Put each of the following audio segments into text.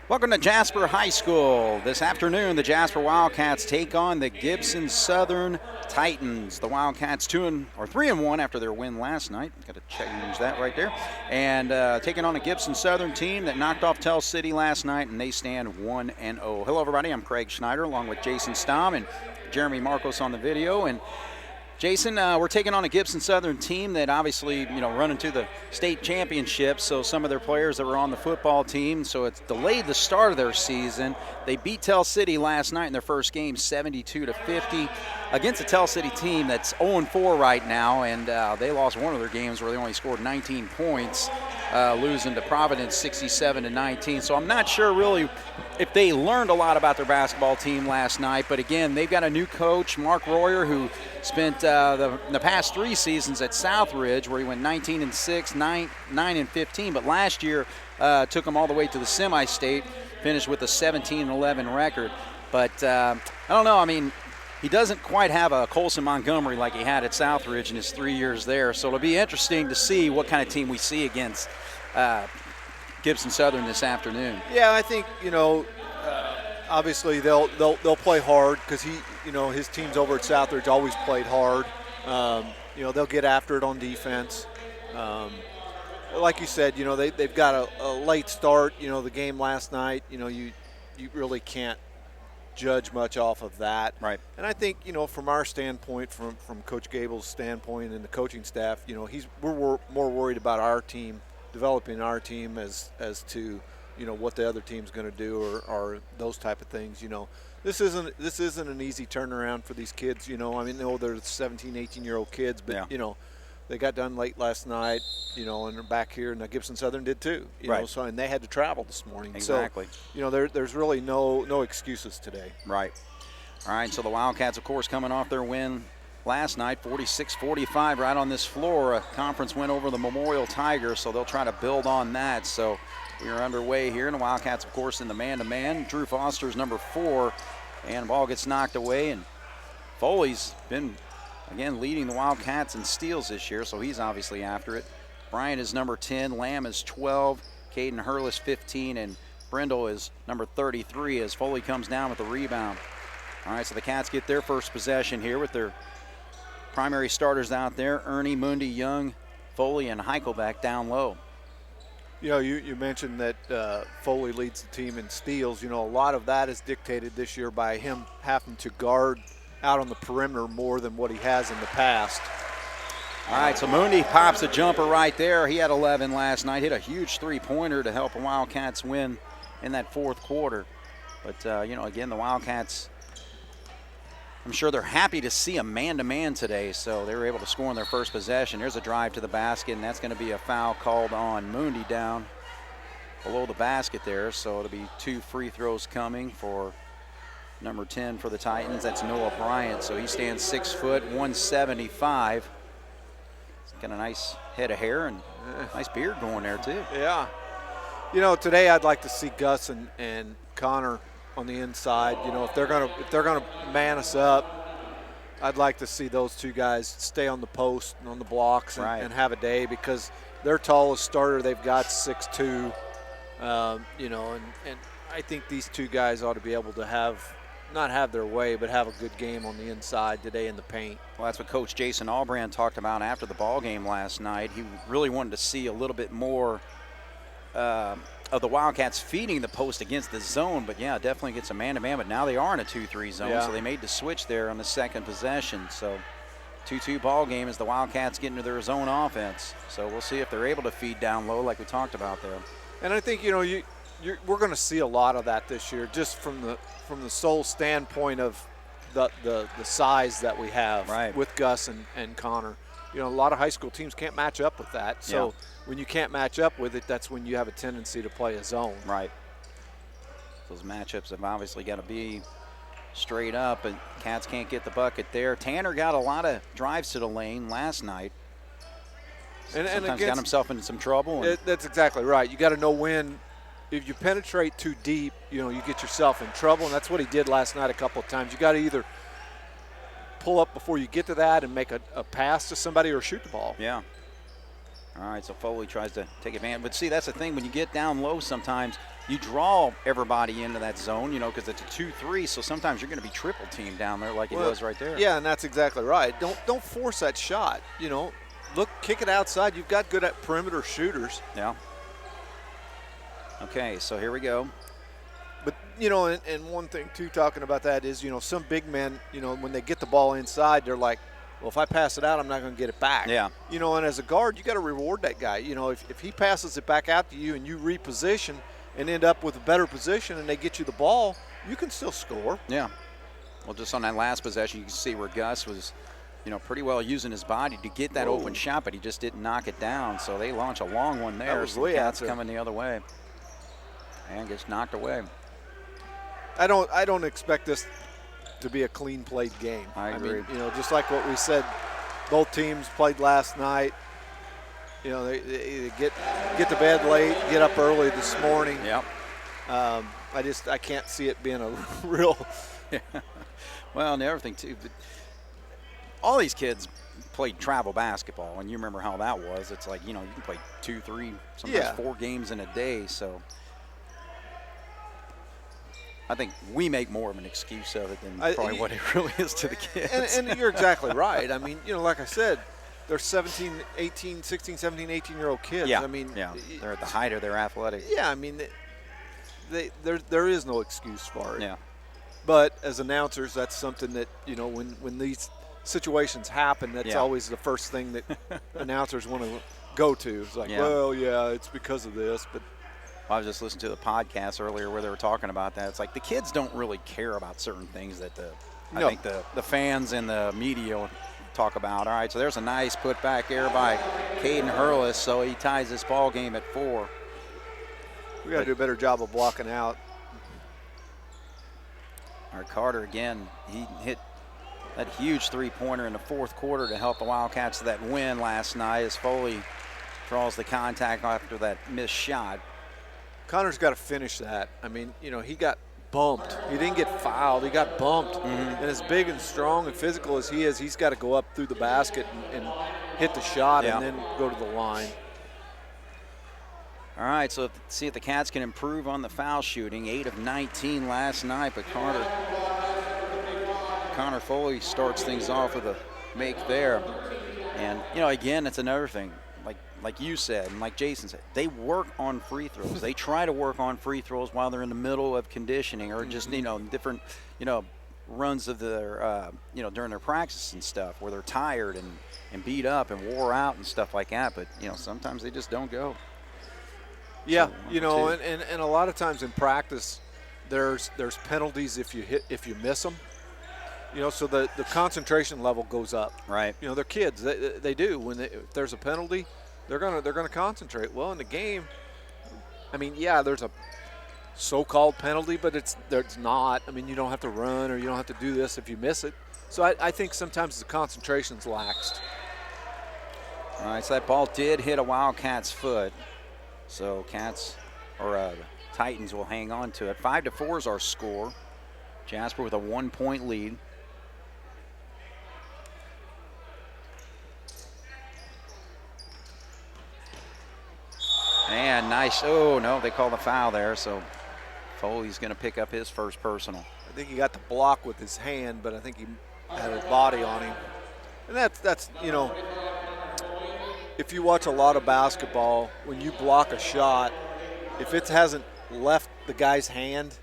Welcome to Jasper High School. This afternoon, the Jasper Wildcats take on the Gibson Southern Titans. The Wildcats 3-1 after their win last night. Got to change that right there. And taking on a Gibson Southern team that knocked off Tell City last night, and they stand 1-0. Hello, everybody. I'm Craig Schneider, along with Jason Stamm and Jeremy Marcos on the video. And Jason, we're taking on a Gibson Southern team that obviously, run into the state championship, so some of their players that were on the football team, so it's delayed the start of their season. They beat Tell City last night in their first game, 72-50, against a Tell City team that's 0-4 right now, and they lost one of their games where they only scored 19 points, losing to Providence 67-19. So I'm not sure really if they learned a lot about their basketball team last night, but again, they've got a new coach, Mark Royer, who spent the past 3 seasons at Southridge, where he went 19-6, 9-15, but last year took them all the way to the semi-state, finished with a 17-11 record. But I don't know, I mean, he doesn't quite have a Colson Montgomery like he had at Southridge in his 3 years there, so it'll be interesting to see what kind of team we see against Gibson Southern this afternoon. Yeah, I think, obviously they'll play hard because his teams over at Southridge always played hard. They'll get after it on defense. Like you said, they've got a late start. The game last night, you really can't judge much off of that. Right. And I think, from our standpoint, from Coach Gable's standpoint and the coaching staff, we're more worried about our team, developing our team as to what the other team's going to do or those type of things. This isn't an easy turnaround for these kids. They're 17, 18-year-old kids, but yeah. They got done late last night, and they're back here, and the Gibson Southern did too. Right. So and they had to travel this morning. Exactly. So there's really no excuses today. Right. All right. So the Wildcats, of course, coming off their win last night, 46-45, right on this floor. A conference win over the Memorial Tigers, so they'll try to build on that. So we are underway here, and the Wildcats, of course, in the man-to-man. Drew Foster's number 4, and the ball gets knocked away, and Foley's been, again, leading the Wildcats in steals this year, so he's obviously after it. Bryant is number 10, Lamb is 12, Caden Hurlis 15, and Brindle is number 33 as Foley comes down with the rebound. All right, so the Cats get their first possession here with their primary starters out there, Ernie, Mundy, Young, Foley, and Heichelbeck down low. You mentioned that Foley leads the team in steals. A lot of that is dictated this year by him having to guard out on the perimeter more than what he has in the past. All right, so Mundy pops a jumper right there. He had 11 last night, hit a huge three-pointer to help the Wildcats win in that fourth quarter. But, again, the Wildcats, I'm sure they're happy to see a man-to-man today, so they were able to score in their first possession. There's a drive to the basket, and that's going to be a foul called on Mundy down below the basket there. So it'll be 2 free throws coming for number 10 for the Titans. That's Noah Bryant, so he stands 6 foot, 175. He's got a nice head of hair and nice beard going there too. Yeah. Today I'd like to see Gus and Connor on the inside. If they're gonna man us up, I'd like to see those two guys stay on the post and on the blocks and have a day, because their tallest starter they've got 6'2", and I think these two guys ought to be able to not have their way, but have a good game on the inside today in the paint. Well, that's what Coach Jason Albrand talked about after the ball game last night. He really wanted to see a little bit more of the Wildcats feeding the post against the zone, but yeah, definitely gets a man-to-man, but now they are in a 2-3 zone, so they made the switch there on the second possession. So 2-2 ball game as the Wildcats get into their zone offense. So we'll see if they're able to feed down low like we talked about there. And I think, we're going to see a lot of that this year, just from the sole standpoint of the size that we have with Gus and Connor. A lot of high school teams can't match up with that. So when you can't match up with it, that's when you have a tendency to play a zone. Right. Those matchups have obviously got to be straight up, and Cats can't get the bucket there. Tanner got a lot of drives to the lane last night. And sometimes got himself into some trouble. That's exactly right. You got to know when. If you penetrate too deep, you get yourself in trouble, and that's what he did last night a couple of times. You got to either pull up before you get to that and make a pass to somebody, or shoot the ball. Yeah. All right, so Foley tries to take advantage. But see, that's the thing. When you get down low sometimes, you draw everybody into that zone, you know, because it's a 2-3, so sometimes you're going to be triple teamed down there like it was right there. Yeah, and that's exactly right. Don't force that shot, you know. Look, kick it outside. You've got good at perimeter shooters. Yeah. Okay, so here we go. But, you know, and one thing, too, talking about that is, you know, some big men, you know, when they get the ball inside, they're like, well, if I pass it out, I'm not going to get it back. Yeah. You know, and as a guard, you got to reward that guy. You know, if he passes it back out to you and you reposition and end up with a better position and they get you the ball, you can still score. Yeah. Well, just on that last possession, you can see where Gus was, you know, pretty well using his body to get that open shot, but he just didn't knock it down. So they launch a long one there. That was so way the out Cats there. coming the other way. And gets knocked away. I don't expect this to be a clean played game. I agree. mean, you know, just like what we said, both teams played last night. You know, they get to bed late, get up early this morning. Yep. I can't see it being a real. Well, and the other thing too, all these kids played travel basketball, and you remember how that was. It's like, you know, you can play 2, 3, sometimes 4 games in a day. So I think we make more of an excuse of it than probably what it really is to the kids. And you're exactly right. I mean, you know, like I said, they're 17, 18, 16, 17, 18-year-old kids. Yeah. I mean, yeah, they're at the height of their athletic. Yeah, I mean, there is no excuse for it. Yeah. But as announcers, that's something that, you know, when these situations happen, that's always the first thing that announcers want to go to. It's like, well, yeah, it's because of this. But I was just listening to the podcast earlier where they were talking about that. It's like the kids don't really care about certain things that I think the fans and the media talk about. All right, so there's a nice putback there by Caden Hurlis, so he ties this ball game at 4. We got to do a better job of blocking out. Our Carter again, he hit that huge three-pointer in the fourth quarter to help the Wildcats to that win last night as Foley draws the contact after that missed shot. Connor's got to finish that. I mean, you know, he got bumped. He didn't get fouled. He got bumped. And as big and strong and physical as he is, he's got to go up through the basket and hit the shot and then go to the line. All right, so see if the Cats can improve on the foul shooting. 8 of 19 last night, but Connor Foley starts things off with a make there. And, you know, again, it's another thing. Like you said, and like Jason said, they work on free throws. They try to work on free throws while they're in the middle of conditioning or just, you know, different, you know, runs of their, you know, during their practice and stuff where they're tired and beat up and wore out and stuff like that. But, you know, sometimes they just don't go. Yeah, so, you know, and a lot of times in practice, there's penalties if you miss them. You know, so the concentration level goes up. Right. You know, they're kids. They do. If there's a penalty, they're gonna concentrate. Well, in the game, I mean, yeah, there's a so-called penalty, but it's not. I mean, you don't have to run or you don't have to do this if you miss it. So I think sometimes the concentration's laxed. All right, so that ball did hit a Wildcat's foot. So Titans will hang on to it. 5-4 is our score. Jasper with a 1-point lead. And nice. Oh, no, they call the foul there. So Foley's going to pick up his first personal. I think he got the block with his hand, but I think he had his body on him. And that's you know, if you watch a lot of basketball, when you block a shot, if it hasn't left the guy's hand,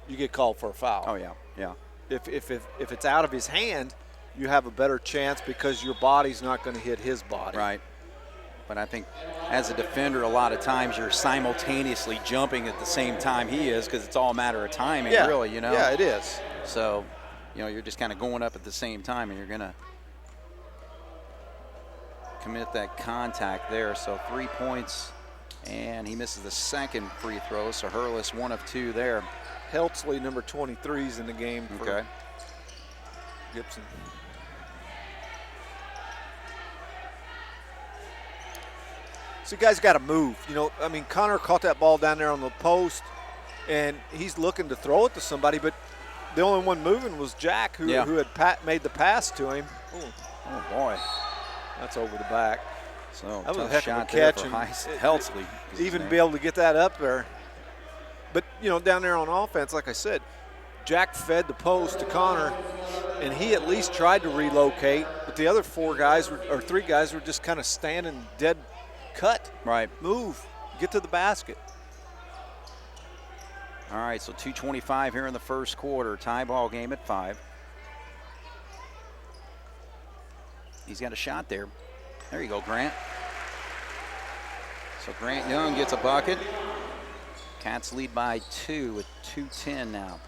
you get called for a foul. Oh, yeah, yeah. If it's out of his hand, you have a better chance because your body's not going to hit his body. Right. But I think as a defender, a lot of times you're simultaneously jumping at the same time he is because it's all a matter of timing, really, you know? Yeah, it is. So, you know, you're just kind of going up at the same time and you're going to commit that contact there. So 3 points, and he misses the second free throw. So Hurlis 1 of 2 there. Heltzley, number 23, is in the game for Gibson. So you guys got to move. You know, I mean, Connor caught that ball down there on the post, and he's looking to throw it to somebody, but the only one moving was Jack, who had made the pass to him. Oh, boy. That's over the back. So that was a heck of a catch. And Heltzley. Even be able to get that up there. But, you know, down there on offense, like I said, Jack fed the post to Connor, and he at least tried to relocate, but the other 3 guys were just kind of standing dead cut. Right. Move. Get to the basket. All right, so 2:25 here in the first quarter. Tie ball game at 5. He's got a shot there. There you go, Grant. So Grant Young gets a bucket. Cats lead by 2 with 2:10 now.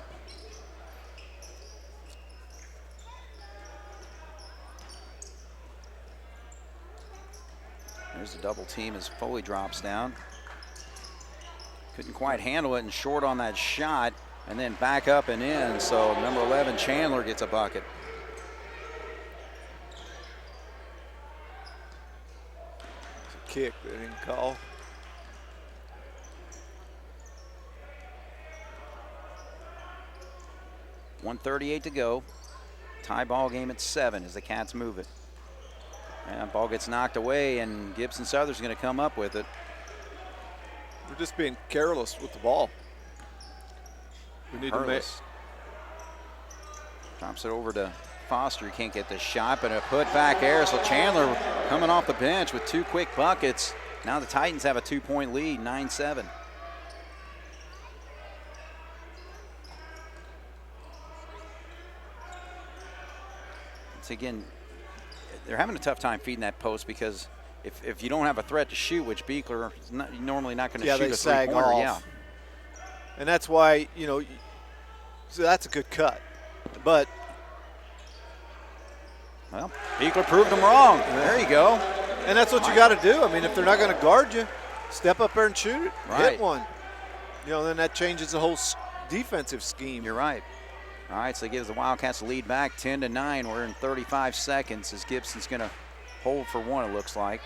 There's a double team as Foley drops down. Couldn't quite handle it and short on that shot, and then back up and in. So number 11, Chandler, gets a bucket. It's a kick they didn't call. .138 to go. Tie ball game at 7 as the Cats move it. And ball gets knocked away, and Gibson Southern's going to come up with it. We're just being careless with the ball. We need to make. Drops it over to Foster. He can't get the shot, but a put back air. So Chandler coming off the bench with 2 quick buckets. Now the Titans have a 2-point lead, 9-7. It's again, they're having a tough time feeding that post because if you don't have a threat to shoot, which Beekler is normally not going to shoot a three-pointer. Yeah, and that's why, you know, so that's a good cut. But well, Beekler proved them wrong. There you go. And that's what you got to do. I mean, if they're not going to guard you, step up there and shoot it. Right. Hit one. You know, then that changes the whole defensive scheme. You're right. All right, so it gives the Wildcats the lead back 10-9. We're in 35 seconds as Gibson's going to hold for one, it looks like.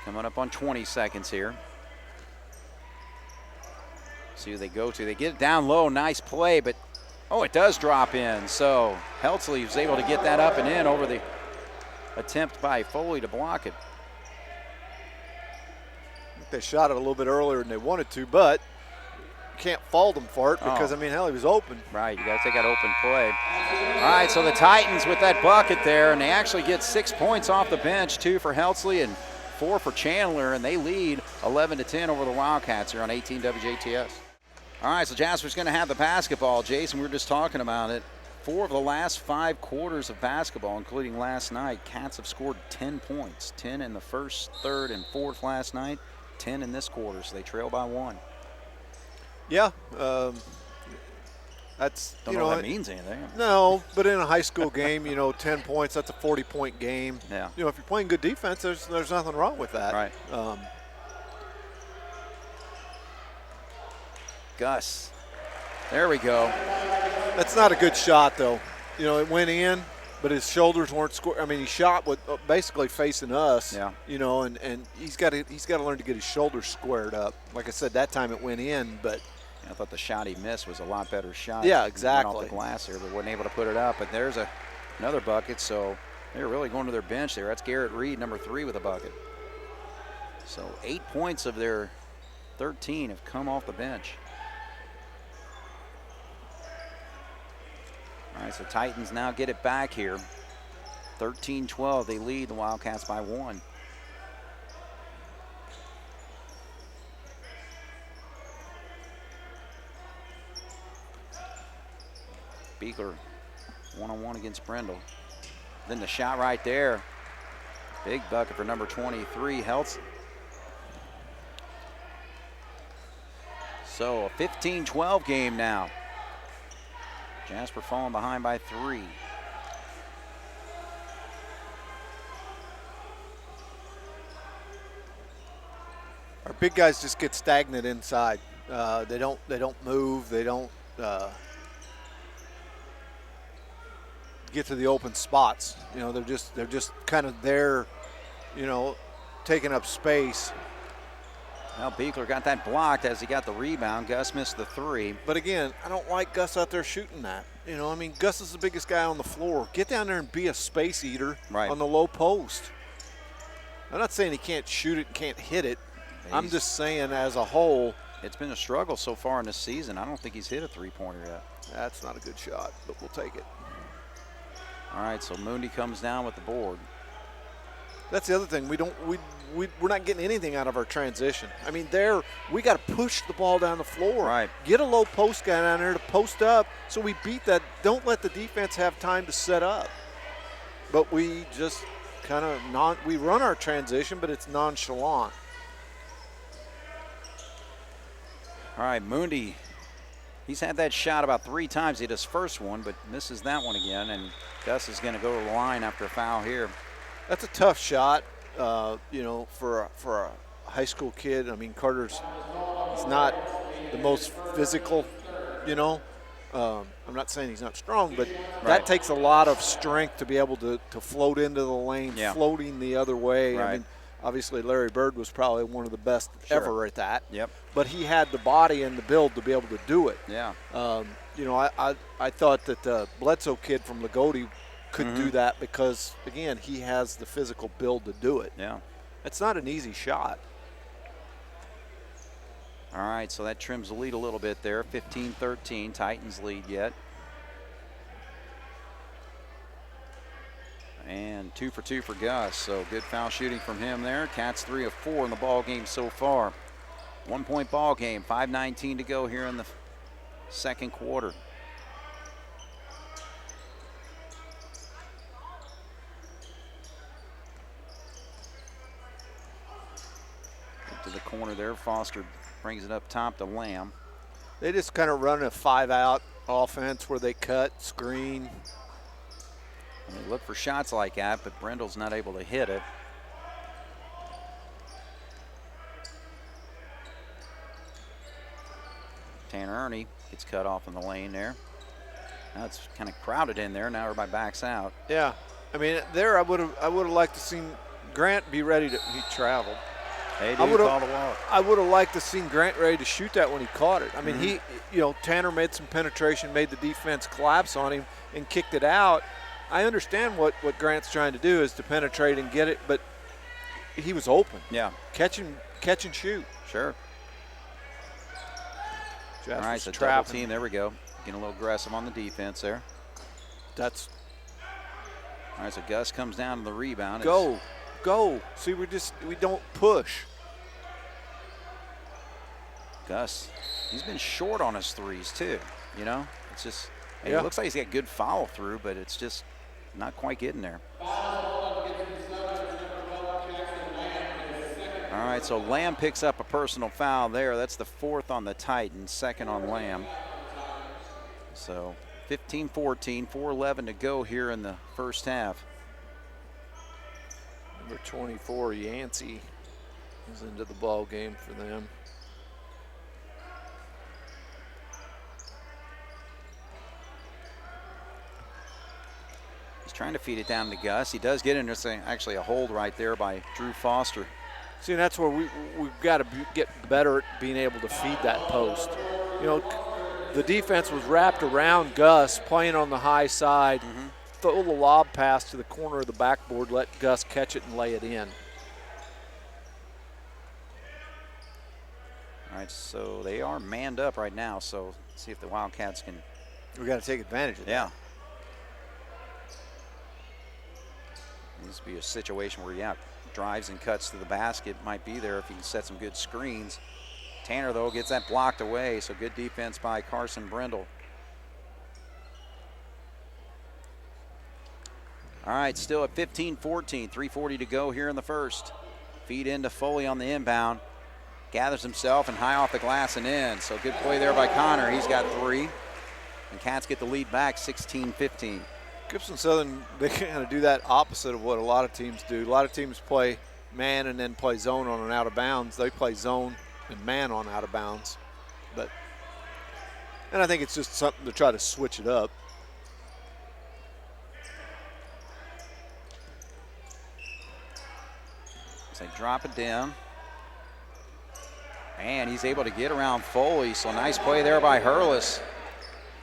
Coming up on 20 seconds here. See who they go to. They get it down low, nice play, but oh, it does drop in. So Heltzley was able to get that up and in over the attempt by Foley to block it. They shot it a little bit earlier than they wanted to, but you can't fault them for it because, I mean, hell, he was open. Right, you got to take that open play. All right, so the Titans with that bucket there, and they actually get 6 points off the bench, 2 for Heltzley and 4 for Chandler, and they lead 11-10 over the Wildcats here on 18 WJTS. All right, so Jasper's going to have the basketball. Jason, we were just talking about it. 4 of the last 5 quarters of basketball, including last night, Cats have scored 10 points. 10 in the first, third, and fourth last night. 10 in this quarter, so they trail by 1. Yeah, that's, don't know if that means anything. No, but in a high school game, you know, 10 points, that's a 40-point game. Yeah. You know, if you're playing good defense, there's nothing wrong with that. Right. Gus. There we go. That's not a good shot, though. You know, it went in, but his shoulders weren't square. I mean, he shot with basically facing us. Yeah. You know, and he's got to learn to get his shoulders squared up. Like I said, that time it went in, but I thought the shot he missed was a lot better shot. Yeah, exactly. Went off the glass here, but wasn't able to put it up. But there's another bucket, so they're really going to their bench there. That's Garrett Reed, number 3, with a bucket. So 8 points of their 13 have come off the bench. All right, so Titans now get it back here. 13-12, they lead the Wildcats by 1. Beekler one-on-one against Brendel. Then the shot right there. Big bucket for number 23, Heltz. So a 15-12 game now. Jasper falling behind by 3. our big guys just get stagnant inside. They don't move. They don't get to the open spots. You know, they're just kind of there, you know, taking up space. Well, Beekler got that blocked as he got the rebound. Gus missed the 3. But again, I don't like Gus out there shooting that. You know, I mean, Gus is the biggest guy on the floor. Get down there and be a space eater on the low post. I'm not saying he can't shoot it and can't hit it. I'm just saying as a whole. It's been a struggle so far in this season. I don't think he's hit a three-pointer yet. That's not a good shot, but we'll take it. All right, so Mooney comes down with the board. That's the other thing. We're not getting anything out of our transition. I mean, we got to push the ball down the floor. Right. Get a low post guy down there to post up so we beat that. Don't let the defense have time to set up. But we just kind of we run our transition, but it's nonchalant. All right, Mooney, he's had that shot about 3 times. He hit his first one, but misses that one again, and Gus is going to go to the line after a foul here. That's a tough shot, you know, for a high school kid. I mean, he's not the most physical, you know. I'm not saying he's not strong, but that takes a lot of strength to be able to float into the lane, floating the other way. Right. I mean, obviously Larry Bird was probably one of the best ever at that. Yep. But he had the body and the build to be able to do it. Yeah. You know, I thought that the Bledsoe kid from Lagodi could do that because, again, he has the physical build to do it. Yeah. It's not an easy shot. All right, so that trims the lead a little bit there. 15-13, Titans lead yet. And 2 for 2 for Gus, so good foul shooting from him there. Cats 3 of 4 in the ball game so far. 1-point ball game, 5:19 to go here in the second quarter. Up to the corner there, Foster brings it up top to Lamb. They just kind of run a 5-out offense where they cut, screen. And they look for shots like that, but Brindle's not able to hit it. Tanner Ernie gets cut off in the lane there. Now it's kind of crowded in there. Now everybody backs out. Yeah, I mean, there I would have liked to seen Grant be ready to. He traveled. They do call the walk. I would have liked to seen Grant ready to shoot that when he caught it. I mean, Tanner made some penetration, made the defense collapse on him, and kicked it out. I understand what Grant's trying to do is to penetrate and get it, but he was open. Yeah. Catch and shoot. Sure. Jasper's all right, so double team. There we go. Getting a little aggressive on the defense there. All right, so Gus comes down to the rebound. Go. See, we don't push. Gus, he's been short on his threes too, you know? It's just, it looks like he's got good follow through, but it's just not quite getting there. All right, so Lamb picks up a personal foul there. That's the 4th on the Titans, 2nd on Lamb. So 15-14, 4:11 to go here in the first half. Number 24, Yancey, is into the ball game for them. He's trying to feed it down to Gus. He does get into actually a hold right there by Drew Foster. See, that's where we've got to get better at being able to feed that post. You know, the defense was wrapped around Gus, playing on the high side. Throw the lob pass to the corner of the backboard, let Gus catch it and lay it in. All right, so they are manned up right now, so let's see if the Wildcats can. We got to take advantage of that. Yeah. Needs to be a situation where, drives and cuts to the basket might be there if he can set some good screens. Tanner, though, gets that blocked away, so good defense by Carson Brindle. All right, still at 15-14, 3:40 to go here in the first. Feed into Foley on the inbound. Gathers himself and high off the glass and in. So good play there by Connor. He's got 3. And Cats get the lead back 16-15. Gibson Southern, they kind of do that opposite of what a lot of teams do. A lot of teams play man and then play zone on an out of bounds. They play zone and man on out of bounds. And I think it's just something to try to switch it up. They drop it down. And he's able to get around Foley, so nice play there by Hurlis.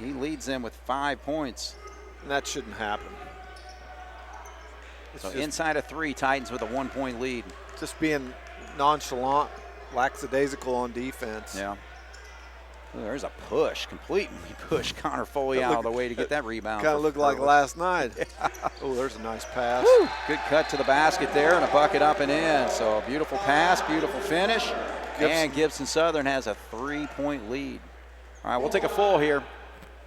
He leads them with 5 points. And that shouldn't happen. So inside of 3, Titans with a 1-point lead. Just being nonchalant, lackadaisical on defense. Yeah. Ooh, there's a push, completely push Connor Foley out of the way to get that rebound. Kind of looked like last night. Yeah. Oh, there's a nice pass. Woo. Good cut to the basket there and a bucket up and in. So a beautiful pass, beautiful finish. And Gibson Southern has a 3-point lead. All right, we'll take a full here.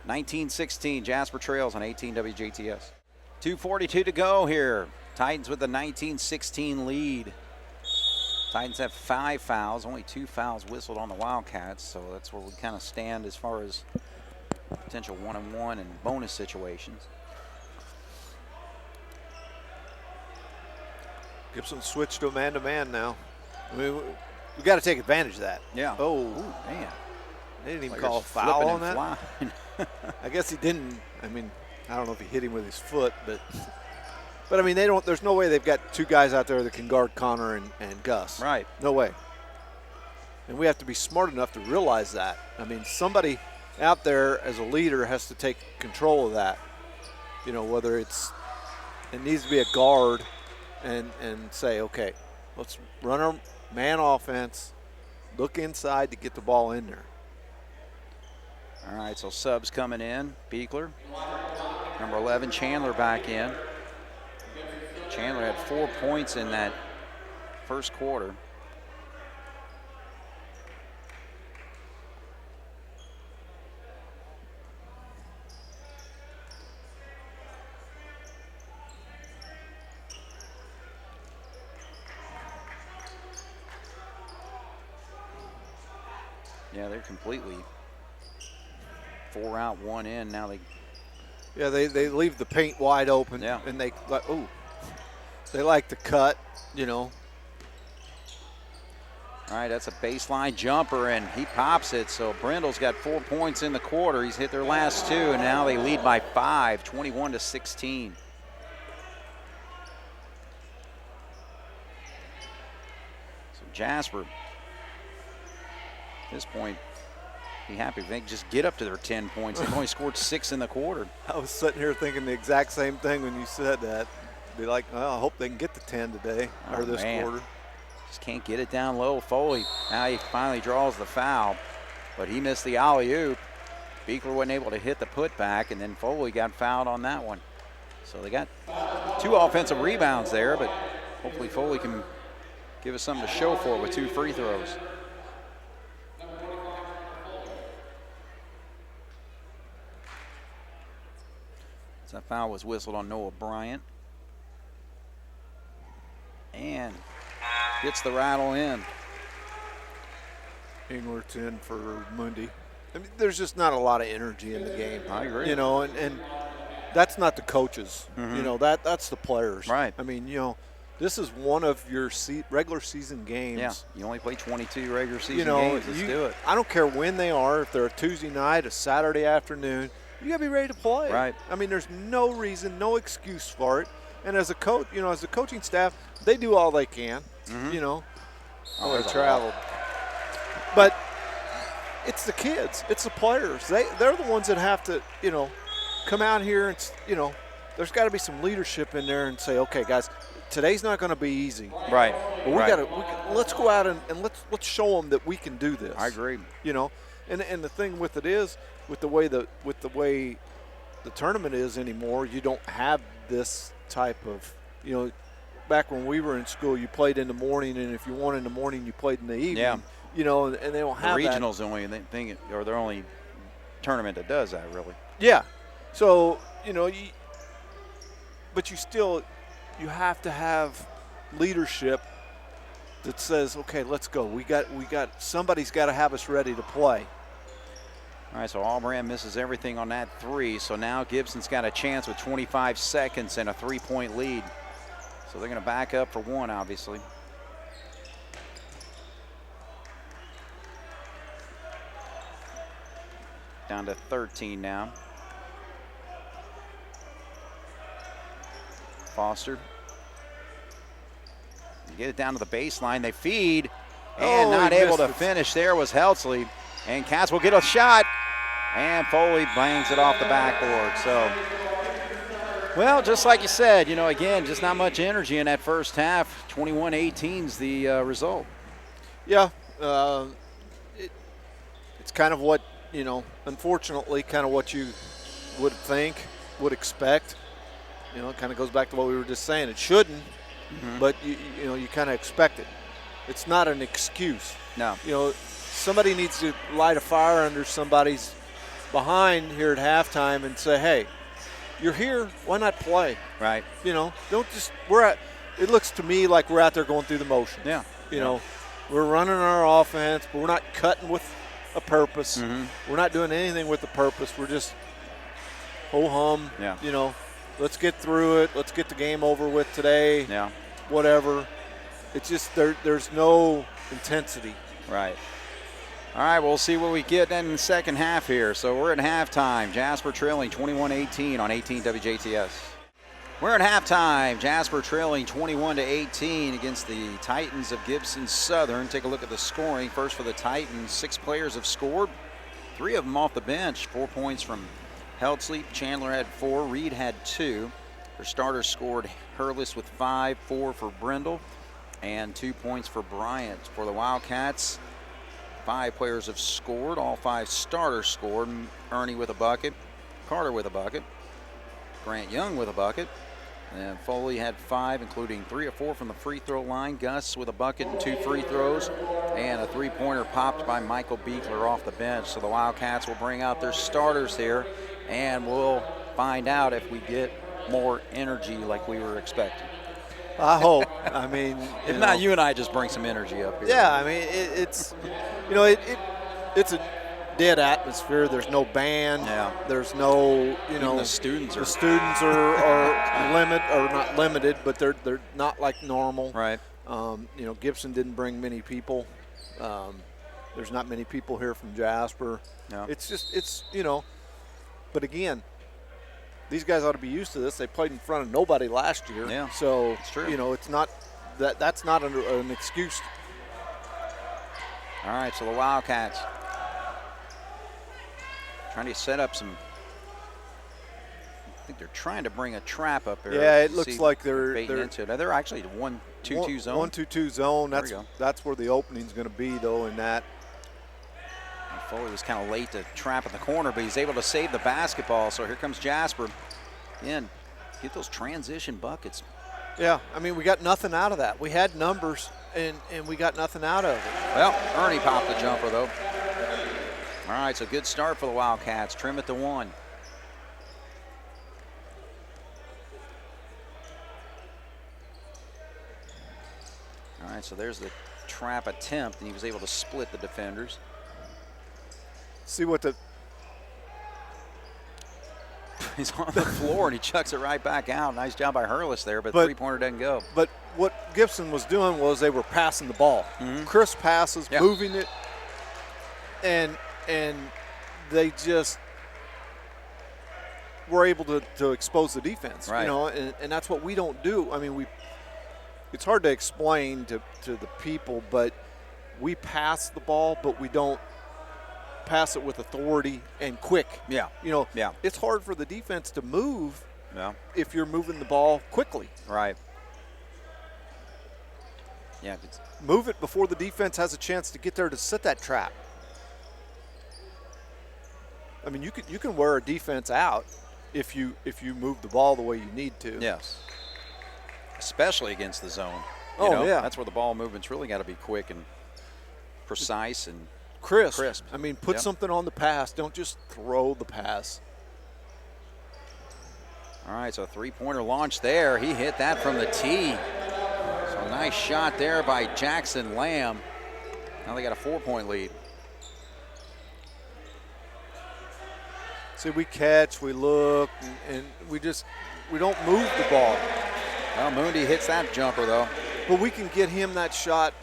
19-16, Jasper trails on 18 WJTS. 2:42 to go here. Titans with the 19-16 lead. Titans have 5 fouls, only 2 fouls whistled on the Wildcats, so that's where we kind of stand as far as potential 1-on-1 and bonus situations. Gibson switched to a man-to-man now. I mean, we got to take advantage of that. Yeah. Oh, ooh, man. They didn't even call a foul on that. I guess he didn't. I mean, I don't know if he hit him with his foot, but I mean, they don't. There's no way they've got 2 guys out there that can guard Connor and Gus. Right. No way. And we have to be smart enough to realize that. I mean, somebody out there as a leader has to take control of that. You know, whether it needs to be a guard and say, okay, let's run our man offense, look inside to get the ball in there. All right, so subs coming in. Beekler, number 11, Chandler back in. Chandler had 4 points in that first quarter. Yeah, they're completely 4 out, 1 in. Now Yeah, they leave the paint wide open. Yeah. And they like to cut, you know. All right, that's a baseline jumper, and he pops it. So Brindle's got 4 points in the quarter. He's hit their last 2, and now they lead by 5, 21-16. So Jasper, at this point, be happy if they can just get up to their 10 points. They've only scored 6 in the quarter. I was sitting here thinking the exact same thing when you said that. Be like, well, I hope they can get to 10 today or this quarter. Just can't get it down low. Foley, now he finally draws the foul, but he missed the alley-oop. Beekler wasn't able to hit the putback, and then Foley got fouled on that one. So they got 2 offensive rebounds there, but hopefully Foley can give us something to show for it with 2 free throws. So that foul was whistled on Noah Bryant. And gets the rattle in. Englert's in for Mundy. I mean, there's just not a lot of energy in the game. I agree. You know, and that's not the coaches. Mm-hmm. You know, that's the players. Right. I mean, you know, this is one of your regular season games. Yeah, you only play 22 regular season you know, games. Let's do it. I don't care when they are, if they're a Tuesday night, a Saturday afternoon, you got to be ready to play. Right. I mean, there's no reason, no excuse for it. And as a coach, you know, as a coaching staff, they do all they can, you know. Oh, they traveled. But it's the kids. It's the players. They're the ones that have to, you know, come out here and, you know, there's got to be some leadership in there and say, okay, guys, today's not going to be easy. Right. But we got to let's go out and let's show them that we can do this. I agree. You know, and the thing with it is with the way the tournament is anymore, you don't have this type of, you know, back when we were in school, you played in the morning, and if you won in the morning, you played in the evening. Yeah. You know, and they don't have the that. regionals the only thing, or their only tournament that does that, really. Yeah. So, you know, but you have to have leadership that says, okay, let's go. We got somebody's got to have us ready to play. All right, so Albran misses everything on that 3. So now Gibson's got a chance with 25 seconds and a 3-point lead. So they're going to back up for 1, obviously. Down to 13 now. Foster. You get it down to the baseline. They feed. And not able to finish there was Helsley. And Cats will get a shot. And Foley bangs it off the backboard. So, well, just like you said, you know, again, just not much energy in that first half. 21-18 is the result. Yeah, it's kind of what, you know, unfortunately, kind of what you would think, would expect. You know, it kind of goes back to what we were just saying. It shouldn't, but you know, you kind of expect it. It's not an excuse. No. You know, somebody needs to light a fire under somebody's behind here at halftime and say, hey, you're here, why not play? Right. You know, don't just, it looks to me like we're out there going through the motions. Yeah. You know, we're running our offense, but we're not cutting with a purpose. We're not doing anything with a purpose. We're just ho-hum, you know, let's get through it. Let's get the game over with today. Yeah. Whatever. It's just there's no intensity. Right. All right, we'll see what we get in the second half here. So we're at halftime. Jasper trailing 21-18 on 18 WJTS. We're at halftime. Jasper trailing 21-18 against the Titans of Gibson Southern. Take a look at the scoring. First for the Titans, 6 players have scored. 3 of them off the bench. 4 points from Heldsleep. Chandler had 4. Reed had 2. Their starters scored. Hurlis with 5, 4 for Brindle, and 2 points for Bryant. For the Wildcats, 5 players have scored. All 5 starters scored. Ernie with a bucket. Carter with a bucket. Grant Young with a bucket. And Foley had 5, including 3 or 4 from the free throw line. Gus with a bucket and 2 free throws. And a 3-pointer popped by Michael Beekler off the bench. So the Wildcats will bring out their starters here, and we'll find out if we get more energy like we were expecting. I hope. I mean, if not, you and I just bring some energy up here. Yeah, I mean, it's, you know, it's a dead atmosphere. There's no band. Yeah. There's no, you know, the students are not limited, but they're not like normal. Right. You know, Gibson didn't bring many people. There's not many people here from Jasper. No. It's you know, but again, these guys ought to be used to this. They played in front of nobody last year. Yeah. So it's true. You know, it's not that's not an excuse. All right, so the Wildcats trying to set up some. I think they're trying to bring a trap up there. Yeah, it looks like they're into it. They're actually a 1-2-2 zone. 1-2-2 zone. That's where the opening's going to be, though. In that. And Foley was kind of late to trap in the corner, but he's able to save the basketball. So here comes Jasper. Again, get those transition buckets. Yeah, I mean, we got nothing out of that. We had numbers, and we got nothing out of it. Well, Ernie popped the jumper, though. All right, so good start for the Wildcats. Trim it to 1. All right, so there's the trap attempt, and he was able to split the defenders. See what the... He's on the floor, and he chucks it right back out. Nice job by Hurlis there, but three-pointer doesn't go. But what Gibson was doing was they were passing the ball. Crisp passes, moving it, and they just were able to expose the defense. Right. You know, and that's what we don't do. I mean, it's hard to explain to the people, but we pass the ball, but we don't pass it with authority and quick. Yeah. You know, it's hard for the defense to move if you're moving the ball quickly. Right. Yeah. Move it before the defense has a chance to get there to set that trap. I mean, you can wear a defense out if you move the ball the way you need to. Yes. Especially against the zone. You know, That's where the ball movement's really got to be quick and precise and crisp. I mean, put something on the pass. Don't just throw the pass. All right, so a three-pointer launch there. He hit that from the tee. So a nice shot there by Jackson Lamb. Now they got a 4-point lead. See, we catch, we look, and we don't move the ball. Well, Moondy hits that jumper, though. But we can get him that shot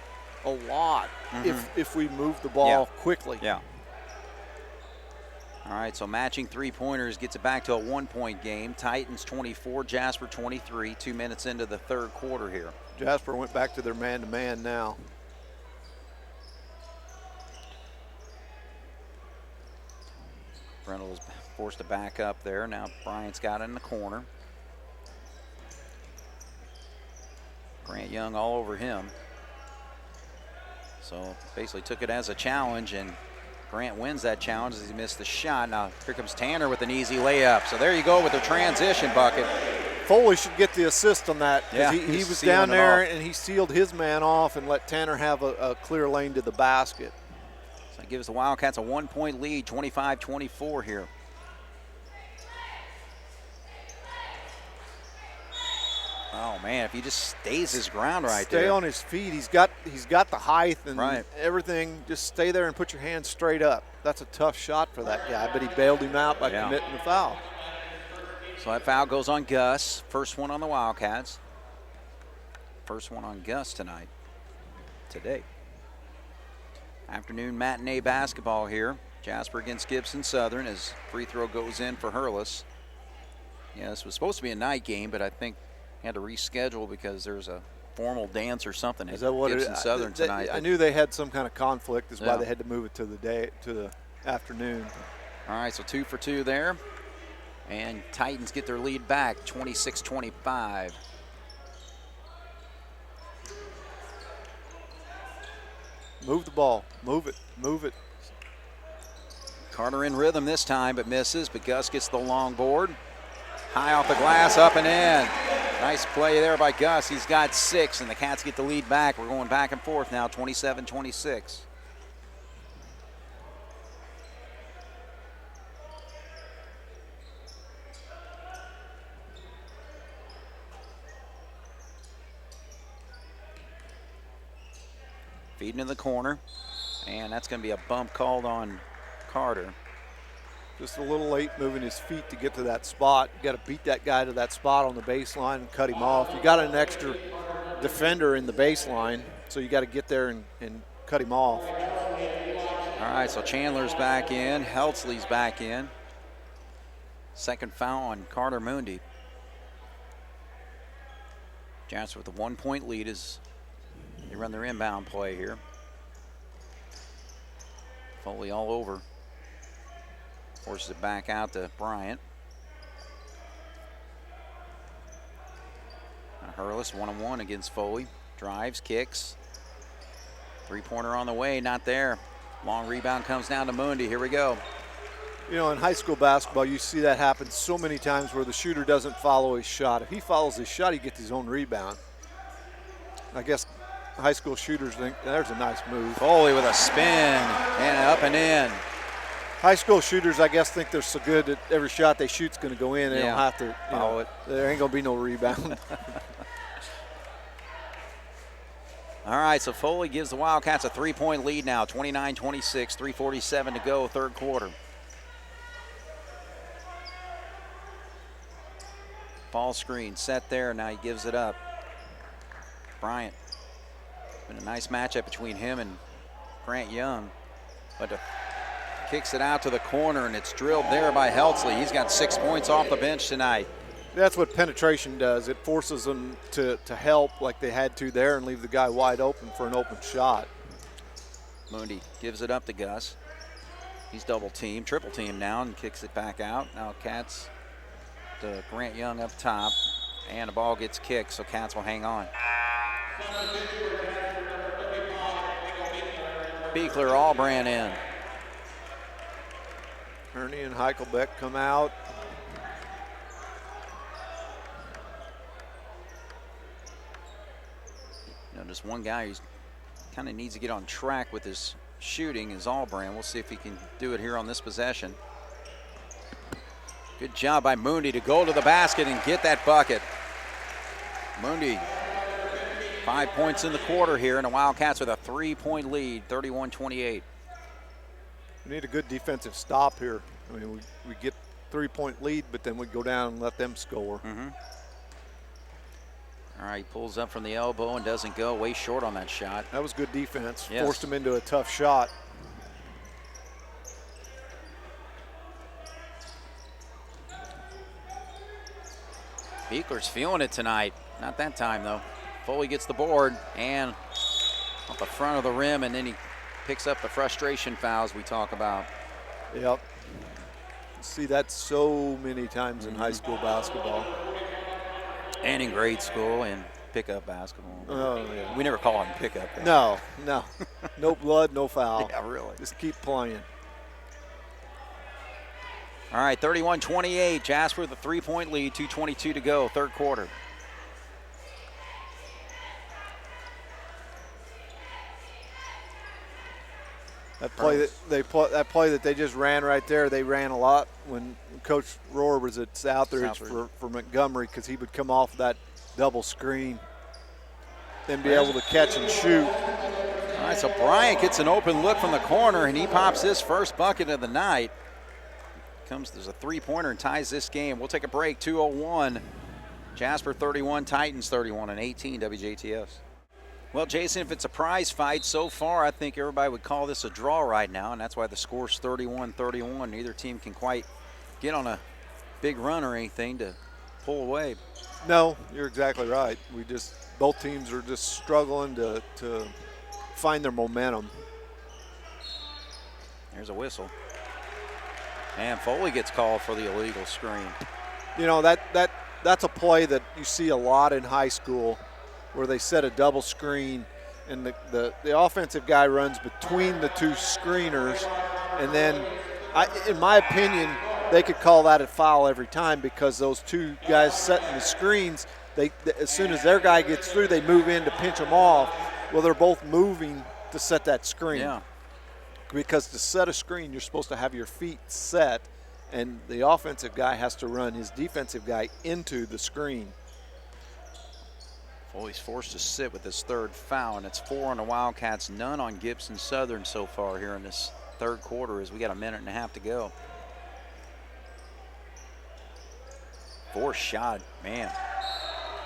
a lot if we move the ball quickly. Yeah. All right, so matching three-pointers gets it back to a 1-point game. Titans 24, Jasper 23, 2 minutes into the third quarter here. Jasper went back to their man-to-man now. Brindle was forced to back up there. Now Bryant's got it in the corner. Grant Young all over him. So basically took it as a challenge, and Grant wins that challenge as he missed the shot. Now here comes Tanner with an easy layup. So there you go with the transition bucket. Foley should get the assist on that. Yeah, he was down there and he sealed his man off and let Tanner have a clear lane to the basket. So that gives the Wildcats a 1-point lead, 25-24 here. Oh man, if he just stays his ground right there. Stay on his feet. He's got the height and right. everything. Just stay there and put your hands straight up. That's a tough shot for that guy, but he bailed him out by committing the foul. So that foul goes on Gus. First one on the Wildcats. First one on Gus today. Afternoon matinee basketball here. Jasper against Gibson Southern as free throw goes in for Hurlis. Yeah, this was supposed to be a night game, but I think had to reschedule because there's a formal dance or something at Gibson Southern tonight. I knew they had some kind of conflict. That's why they had to move it to the afternoon. All right, so 2 for 2 there. And Titans get their lead back, 26-25. Move the ball. Move it. Move it. Carter in rhythm this time, but misses. But Gus gets the long board. High off the glass, up and in. Nice play there by Gus. He's got 6, and the Cats get the lead back. We're going back and forth now, 27-26. Feeding in the corner, and that's going to be a bump called on Carter. Just a little late moving his feet to get to that spot. You got to beat that guy to that spot on the baseline and cut him off. You got an extra defender in the baseline, so you got to get there and cut him off. All right, so Chandler's back in, Heltzley's back in. Second foul on Carter Mundy. Jasper with a 1-point lead as they run their inbound play here. Foley all over. Forces it back out to Bryant. Now Hurlis 1-on-1 against Foley. Drives, kicks. Three-pointer on the way, not there. Long rebound comes down to Mundy. Here we go. You know, in high school basketball, you see that happen so many times where the shooter doesn't follow his shot. If he follows his shot, he gets his own rebound. I guess high school shooters think, there's a nice move. Foley with a spin and up and in. High school shooters, I guess, think they're so good that every shot they shoot's going to go in. They don't have to follow it. There ain't going to be no rebound. All right, so Foley gives the Wildcats a 3-point lead now, 29-26, 3:47 to go, third quarter. Ball screen set there, now he gives it up. Bryant. Been a nice matchup between him and Grant Young, but kicks it out to the corner, and it's drilled there by Heltzley. He's got 6 points off the bench tonight. That's what penetration does. It forces them to help like they had to there and leave the guy wide open for an open shot. Mundy gives it up to Gus. He's double teamed, triple teamed now, and kicks it back out. Now Cats to Grant Young up top, and the ball gets kicked, so Cats will hang on. Beekler, Allbrand in. Ernie and Heichelbeck come out. You know, just one guy who kind of needs to get on track with his shooting is Allbrand. We'll see if he can do it here on this possession. Good job by Mundy to go to the basket and get that bucket. Mundy, 5 points in the quarter here, and the Wildcats with a 3-point lead, 31-28. We need a good defensive stop here. I mean, we get 3-point lead, but then we go down and let them score. All right, he pulls up from the elbow and doesn't go. Way short on that shot. That was good defense. Yes. Forced him into a tough shot. Beekler's feeling it tonight. Not that time, though. Foley gets the board and off the front of the rim, and then he picks up the frustration fouls we talk about. Yep. see that so many times in high school basketball. And in grade school and pickup basketball. Oh, yeah. We never call them pickup. No. No blood, no foul. Yeah, really. Just keep playing. All right, 31-28. Jasper with a 3-point lead, 2:22 to go, third quarter. That play that they just ran right there, they ran a lot when Coach Rohr was at Southridge for Montgomery, because he would come off that double screen, then be able to catch and shoot. All right, so Bryant gets an open look from the corner, and he pops his first bucket of the night. There's a three-pointer and ties this game. We'll take a break, 2:01. Jasper 31, Titans 31 on 18 WJTS. Well, Jason, if it's a prize fight so far, I think everybody would call this a draw right now, and that's why the score's 31-31. Neither team can quite get on a big run or anything to pull away. No, you're exactly right. Both teams are just struggling to find their momentum. There's a whistle. And Foley gets called for the illegal screen. You know, that's a play that you see a lot in high school, where they set a double screen and the offensive guy runs between the two screeners, and then in my opinion, they could call that a foul every time, because those two guys setting the screens, as soon as their guy gets through, they move in to pinch them off. Well, they're both moving to set that screen. Yeah. Because to set a screen, you're supposed to have your feet set, and the offensive guy has to run his defensive guy into the screen. Foley's forced to sit with his third foul, and it's 4 on the Wildcats, none on Gibson Southern so far here in this third quarter, as we got a minute and a half to go. Forced shot, man.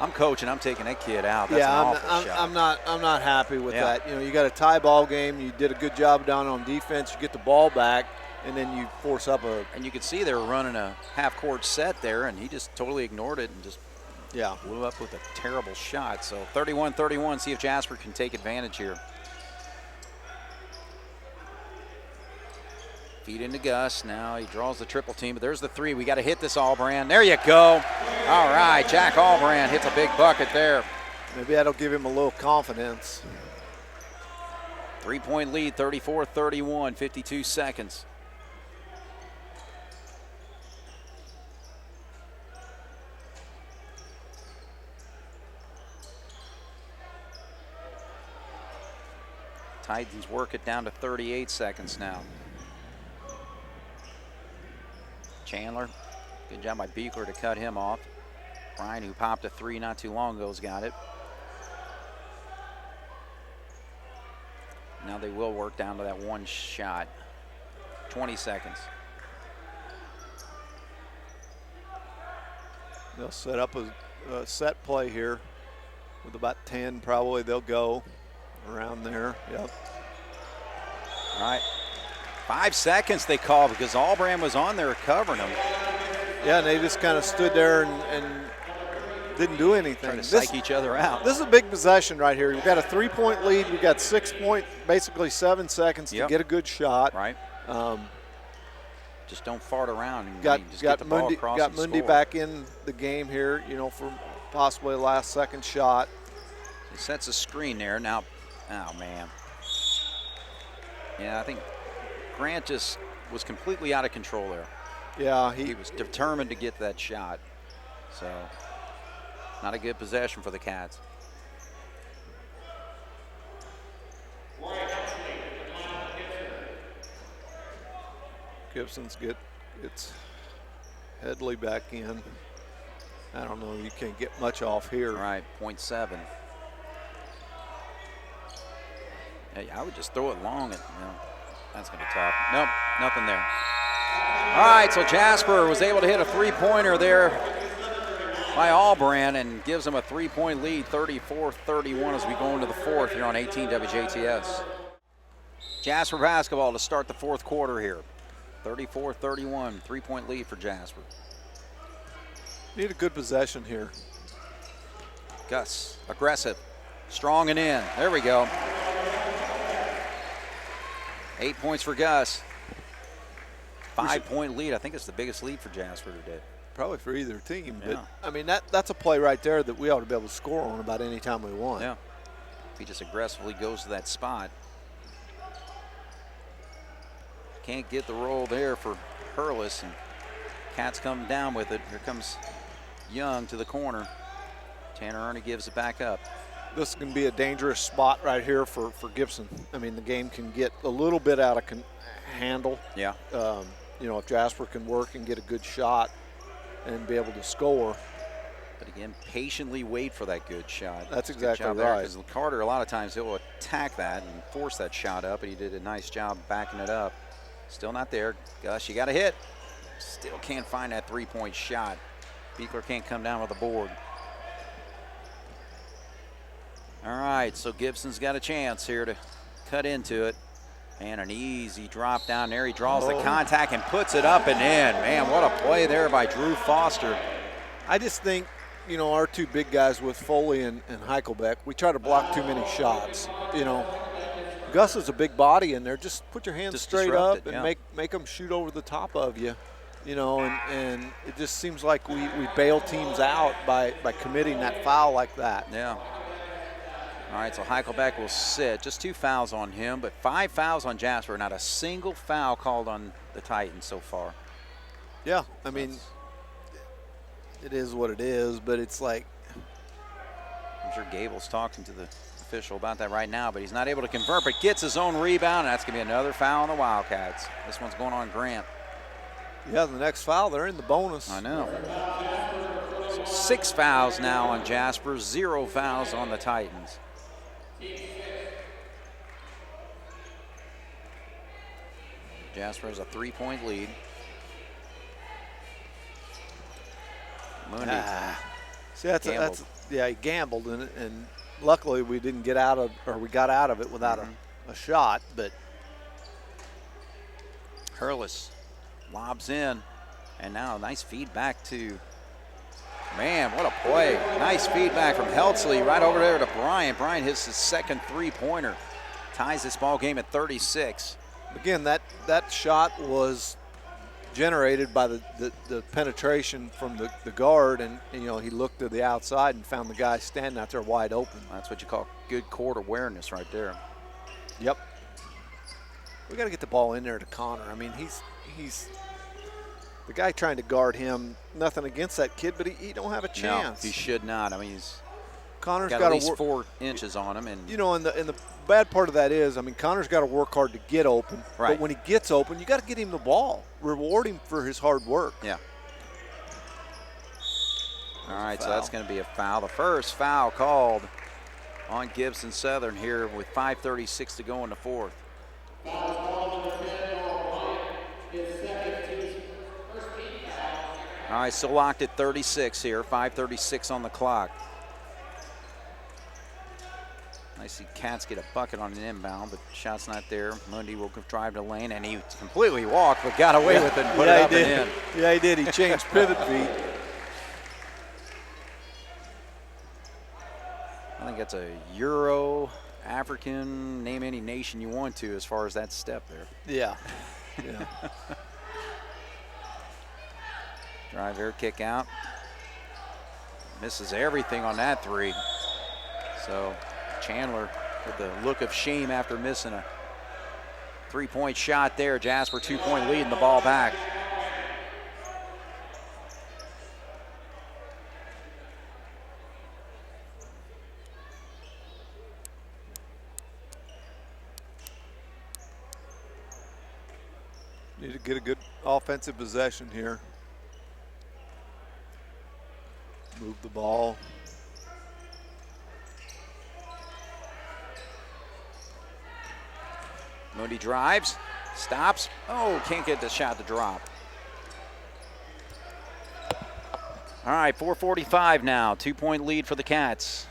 I'm coaching. I'm taking that kid out. That's an awful shot. I'm not happy with that. You know, you got a tie ball game. You did a good job down on defense. You get the ball back, and then you force up a. And you could see they were running a half-court set there, and he just totally ignored it and just blew up with a terrible shot. So 31-31. See if Jasper can take advantage here. Feed into Gus. Now he draws the triple team, but there's the three. We got to hit this, Albrand. There you go. All right, Jack Albrand hits a big bucket there. Maybe that'll give him a little confidence. 3-point lead, 34-31, 52 seconds. Titans work it down to 38 seconds now. Chandler, good job by Beekler to cut him off. Ryan, who popped a three not too long ago, has got it. Now they will work down to that one shot. 20 seconds. They'll set up a set play here with about 10 probably. They'll go around there. Yep. All right. 5 seconds they call, because Albrand was on there covering him. Yeah, and they just kind of stood there and didn't do anything. Trying to psych each other out. This is a big possession right here. We've got a 3-point lead. We've got basically 7 seconds to get a good shot. Right. Just don't fart around and just got get the ball across and Mundy score. back in the game here, you know, for possibly a last-second shot. He sets a screen there. Now, oh, man. Yeah, I think Grant just was completely out of control there. Yeah, he was determined to get that shot. So, not a good possession for the Cats. Gibson's gets Headley back in. I don't know, you can't get much off here. Right, 0.7. Hey, I would just throw it long. That's going to be tough. Nope, nothing there. All right, so Jasper was able to hit a three-pointer there by Albrand and gives them a 3-point lead, 34-31, as we go into the fourth here on 18 WJTS. Jasper basketball to start the fourth quarter here. 34-31, 3-point lead for Jasper. Need a good possession here. Gus, aggressive, strong and in. There we go. 8 points for Gus. 5-point lead. I think it's the biggest lead for Jasper today. Probably for either team. Yeah. But, I mean, that's a play right there that we ought to be able to score on about any time we want. Yeah. If he just aggressively goes to that spot. Can't get the roll there for Hurlis, and Cats come down with it. Here comes Young to the corner. Tanner Ernie gives it back up. This is going to be a dangerous spot right here for Gibson. I mean, the game can get a little bit out of handle. Yeah. You know, if Jasper can work and get a good shot and be able to score. But again, patiently wait for that good shot. That's exactly right. Because Carter, a lot of times, he'll attack that and force that shot up, and he did a nice job backing it up. Still not there. Gus, you got to hit. Still can't find that three-point shot. Beekler can't come down with the board. All right, so Gibson's got a chance here to cut into it. And an easy drop down there. He draws the contact and puts it up and in. Man, what a play there by Drew Foster. I just think, you know, our two big guys with Foley and Heichelbeck, we try to block too many shots. You know, Gus is a big body in there. Just put your hands straight up and make them shoot over the top of you. You know, and it just seems like we bail teams out by committing that foul like that. Yeah. All right, so Heichelbeck will sit. Just 2 fouls on him, but 5 fouls on Jasper. Not a single foul called on the Titans so far. Yeah, I mean, it is what it is, but it's like. I'm sure Gable's talking to the official about that right now, but he's not able to convert, but gets his own rebound, and that's going to be another foul on the Wildcats. This one's going on Grant. Yeah, the next foul, they're in the bonus. I know. So 6 fouls now on Jasper, 0 fouls on the Titans. Jasper has a 3-point lead. Mundy. See, he gambled in it, and luckily we didn't get out of, or we got out of it without a shot. But Hurlis lobs in, and now a nice feedback to. Man, what a play. Nice feedback from Heltzley right over there to Bryant. Bryant hits his second three-pointer. Ties this ball game at 36. Again, that shot was generated by the penetration from the guard, and you know, he looked to the outside and found the guy standing out there wide open. That's what you call good court awareness right there. Yep. We got to get the ball in there to Connor. I mean, he's the guy trying to guard him. Nothing against that kid, but he don't have a chance. No, he should not. I mean, Connor's got at least 4 inches on him, and you know, and the bad part of that is, I mean, Connor's got to work hard to get open. Right. But when he gets open, you got to get him the ball. Reward him for his hard work. Yeah. All right, so that's going to be a foul. The first foul called on Gibson Southern here with 5:36 to go in the fourth. All right, still locked at 36 here, 5:36 on the clock. I see Cats get a bucket on an inbound, but shot's not there. Mundy will drive to lane, and he completely walked, but got away with it and put it up and in. Yeah, he did. He changed pivot feet. I think that's a Euro, African, name any nation you want to as far as that step there. Yeah. Yeah. Drive air kick out. Misses everything on that three. So Chandler with the look of shame after missing a 3-point shot there. Jasper 2-point lead and the ball back. Need to get a good offensive possession here. Move the ball. Moody drives, stops. Oh, can't get the shot to drop. All right, 4:45 now. 2-point lead for the Cats.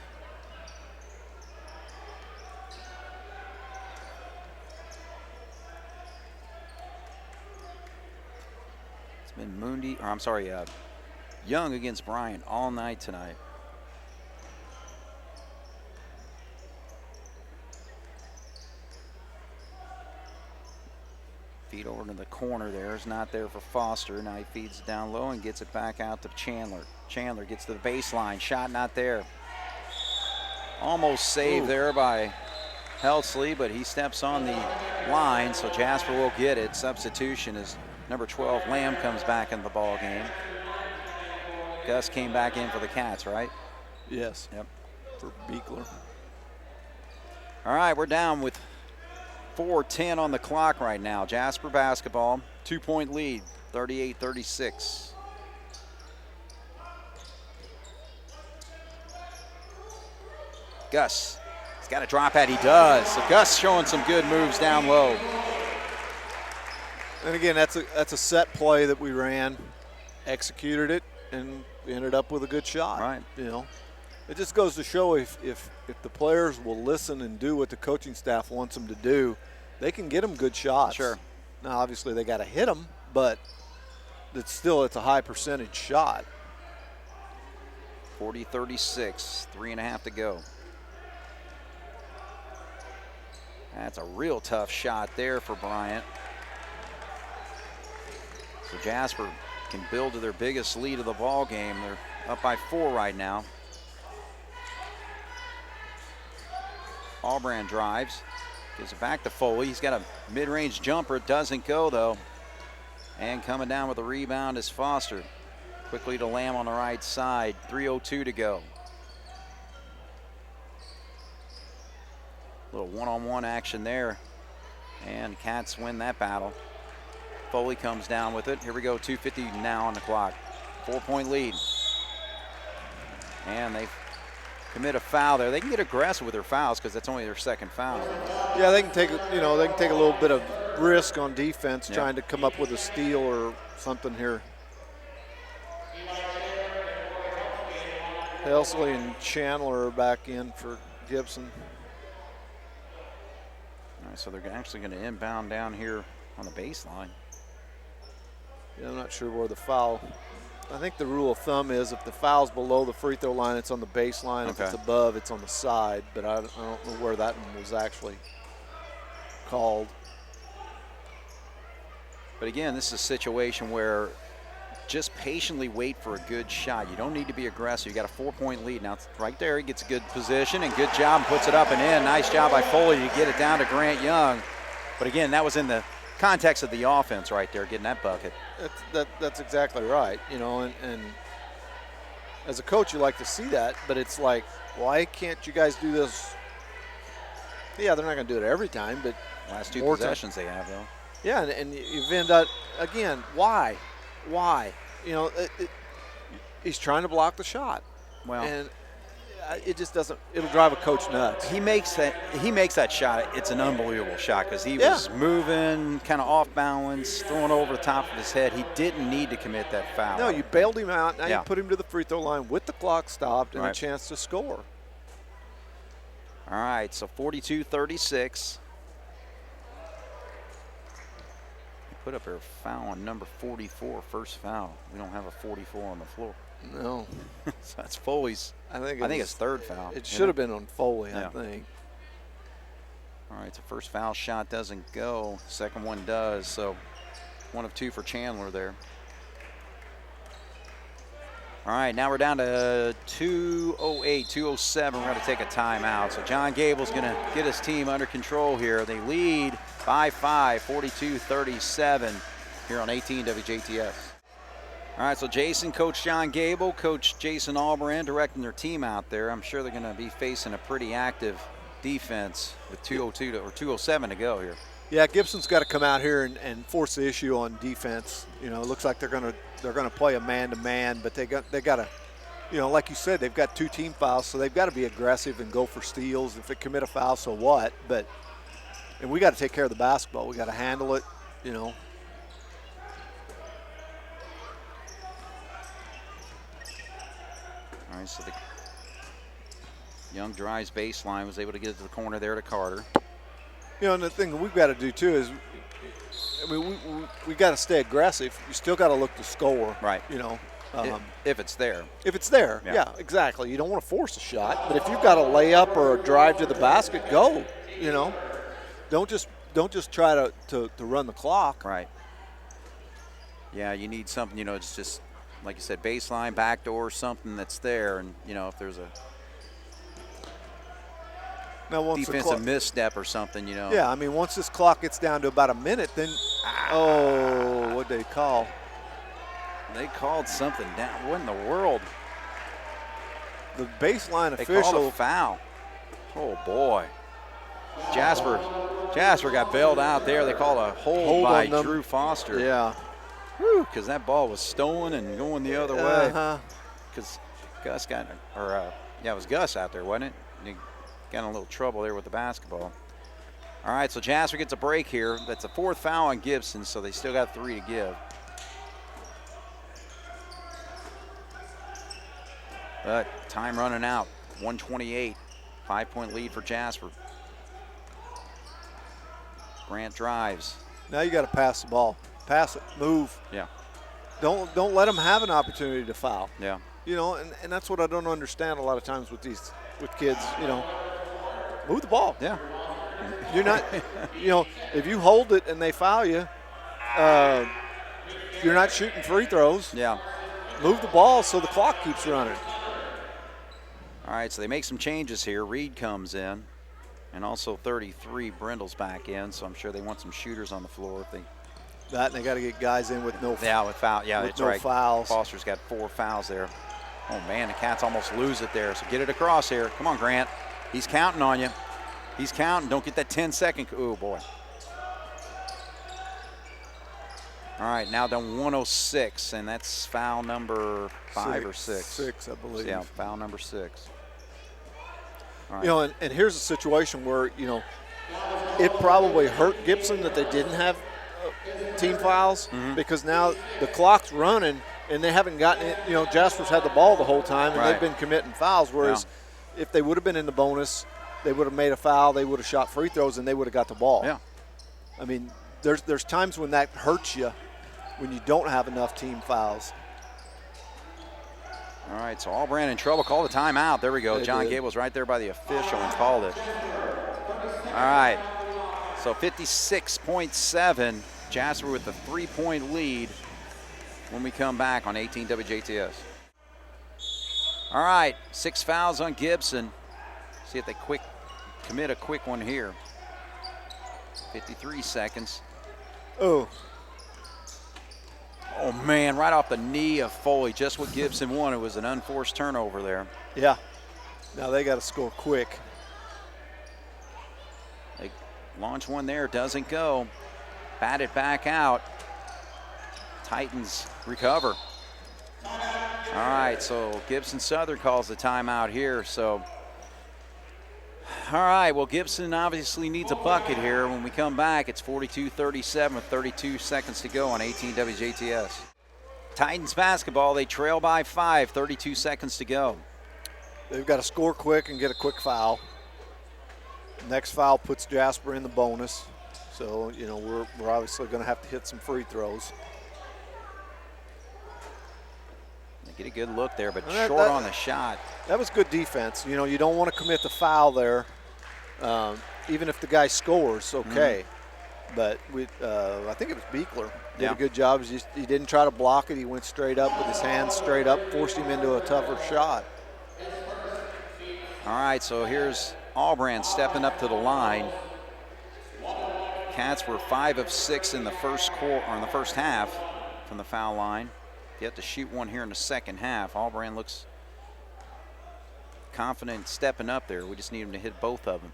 It's been Moody, or I'm sorry, Young against Bryant all night tonight. Feed over to the corner there. Is not there for Foster. Now he feeds it down low and gets it back out to Chandler. Chandler gets to the baseline. Shot not there. Almost saved there by Helsley, but he steps on the line, so Jasper will get it. Substitution is number 12, Lamb, comes back in the ball game. Gus came back in for the Cats, right? Yes. Yep. For Beekler. All right, we're down with 4:10 on the clock right now. Jasper basketball, 2-point lead, 38-36. Gus, he's got a drop at, he does. So Gus showing some good moves down low. And again, that's a set play that we ran, executed it, and we ended up with a good shot. Right. You know, it just goes to show if the players will listen and do what the coaching staff wants them to do, they can get them good shots. Sure. Now, obviously, they got to hit them, but it's a high percentage shot. 40-36, 3.5 to go. That's a real tough shot there for Bryant. So Jasper can build to their biggest lead of the ball game. They're up by 4 right now. Albrand drives, gives it back to Foley. He's got a mid-range jumper. It doesn't go, though. And coming down with the rebound is Foster. Quickly to Lamb on the right side. 3:02 to go. Little one-on-one action there. And Cats win that battle. Foley comes down with it. Here we go, 2:50 now on the clock. 4-point lead. And they commit a foul there. They can get aggressive with their fouls because that's only their second foul. Yeah, they can take a little bit of risk on defense, trying to come up with a steal or something here. Helsley and Chandler are back in for Gibson. All right, so they're actually going to inbound down here on the baseline. Yeah, I'm not sure where the foul. I think the rule of thumb is if the foul's below the free throw line, it's on the baseline. If it's above, it's on the side. But I don't know where that one was actually called. But again, this is a situation where just patiently wait for a good shot. You don't need to be aggressive. You got a 4-point lead. Now, right there, he gets a good position and good job and puts it up and in. Nice job by Foley to get it down to Grant Young. But again, that was in the context of the offense right there, getting that bucket. That's exactly right. You know, and as a coach, you like to see that, but it's like, why can't you guys do this? Yeah, they're not going to do it every time, but last 2 possessions they have, though. Yeah, and you've ended up, again, why? You know, he's trying to block the shot. Well, and it just doesn't. It'll drive a coach nuts. He makes that shot. It's an unbelievable shot because he was moving, kind of off balance, throwing over the top of his head. He didn't need to commit that foul. No, you bailed him out. Now you put him to the free throw line with the clock stopped and a chance to score. All right, so 42-36. Put up a foul on number 44, first foul. We don't have a 44 on the floor. No. So that's Foley's. I think it's third foul. It should have been on Foley, I think. All right, so first foul shot doesn't go. Second one does, so 1 of 2 for Chandler there. All right, now we're down to 2:08, 2:07. We're going to take a timeout. So John Gable's going to get his team under control here. They lead by 5, 42-37 here on 18 WJTF. All right, so Jason, Coach John Gable, Coach Jason Albrand directing their team out there. I'm sure they're going to be facing a pretty active defense with 2:07 to go here. Yeah, Gibson's got to come out here and force the issue on defense. You know, it looks like they're going to play a man-to-man, but they got to, you know, like you said, they've got 2 team fouls, so they've got to be aggressive and go for steals. If they commit a foul, so what? And we got to take care of the basketball. We got to handle it, you know. All right, so the Young drives baseline, was able to get it to the corner there to Carter. You know, and the thing we've got to do too is, I mean, we got to stay aggressive. You still got to look to score. Right. You know. If it's there. If it's there, yeah, exactly. You don't want to force a shot, but if you've got a layup or a drive to the basket, go. You know, don't just don't just try to run the clock. Right. Yeah, you need something, it's just, like you said, baseline, backdoor, something that's there. And, if there's a defensive misstep or something, Yeah, I mean, once this clock gets down to about a minute, then, what'd they call? They called something down. What in the world? The baseline They official. called a foul. Oh, boy. Jasper got bailed out there. They called a hold by Drew Foster. Yeah. Because that ball was stolen and going the other way. Because Gus it was Gus out there, wasn't it? And he got in a little trouble there with the basketball. All right, so Jasper gets a break here. That's a 4th foul on Gibson, so they still got 3 to give. But time running out, 128, 5-point lead for Jasper. Grant drives. Now you got to pass the ball. Pass it, move. Yeah. Don't let them have an opportunity to foul. Yeah. And that's what I don't understand a lot of times with kids, move the ball. Yeah. You're not, if you hold it and they foul you, you're not shooting free throws. Yeah. Move the ball so the clock keeps running. All right, so they make some changes here. Reed comes in, and also 33, Brindle's back in, so I'm sure they want some shooters on the floor. If they That, and they got to get guys in with no foul. Yeah, that's right. Fouls. Foster's got 4 fouls there. Oh, man, the Cats almost lose it there, so get it across here. Come on, Grant. He's counting on you. He's counting. Don't get that 10-second. Oh, boy. All right, now done 106, and that's foul number 5 or 6. 6, I believe. Yeah, foul number 6. All right. And here's a situation where, it probably hurt Gibson that they didn't have team fouls because now the clock's running and they haven't gotten it. Jasper's had the ball the whole time and they've been committing fouls, whereas if they would have been in the bonus, they would have made a foul, they would have shot free throws, and they would have got the ball. Yeah. I mean, there's times when that hurts you when you don't have enough team fouls. All right, so Allbrand in trouble. Call the timeout. There we go. They John did. Gable's right there by the official and called it. All right, so 56.7. Jasper with the 3-point lead when we come back on 18 WJTS. All right, 6 fouls on Gibson. See if they commit a quick one here. 53 seconds. Oh, man, right off the knee of Foley, just what Gibson wanted. Was an unforced turnover there. Yeah. Now they got to score quick. They launch one there, doesn't go. Bat it back out. Titans recover. All right, so Gibson Southern calls the timeout here. So, all right, well, Gibson obviously needs a bucket here. When we come back, it's 42-37 with 32 seconds to go on 18 WJTS. Titans basketball, they trail by 5, 32 seconds to go. They've got to score quick and get a quick foul. Next foul puts Jasper in the bonus. So, we're obviously going to have to hit some free throws. They get a good look there, but short on the shot. That was good defense. You don't want to commit the foul there, even if the guy scores, okay. But I think it was Beekler did a good job. He didn't try to block it. He went straight up with his hands straight up, forced him into a tougher shot. All right, so here's Allbrand stepping up to the line. Cats were 5 of 6 in the first quarter, or in the first half, from the foul line. They have to shoot one here in the second half. Allbrand looks confident stepping up there. We just need him to hit both of them.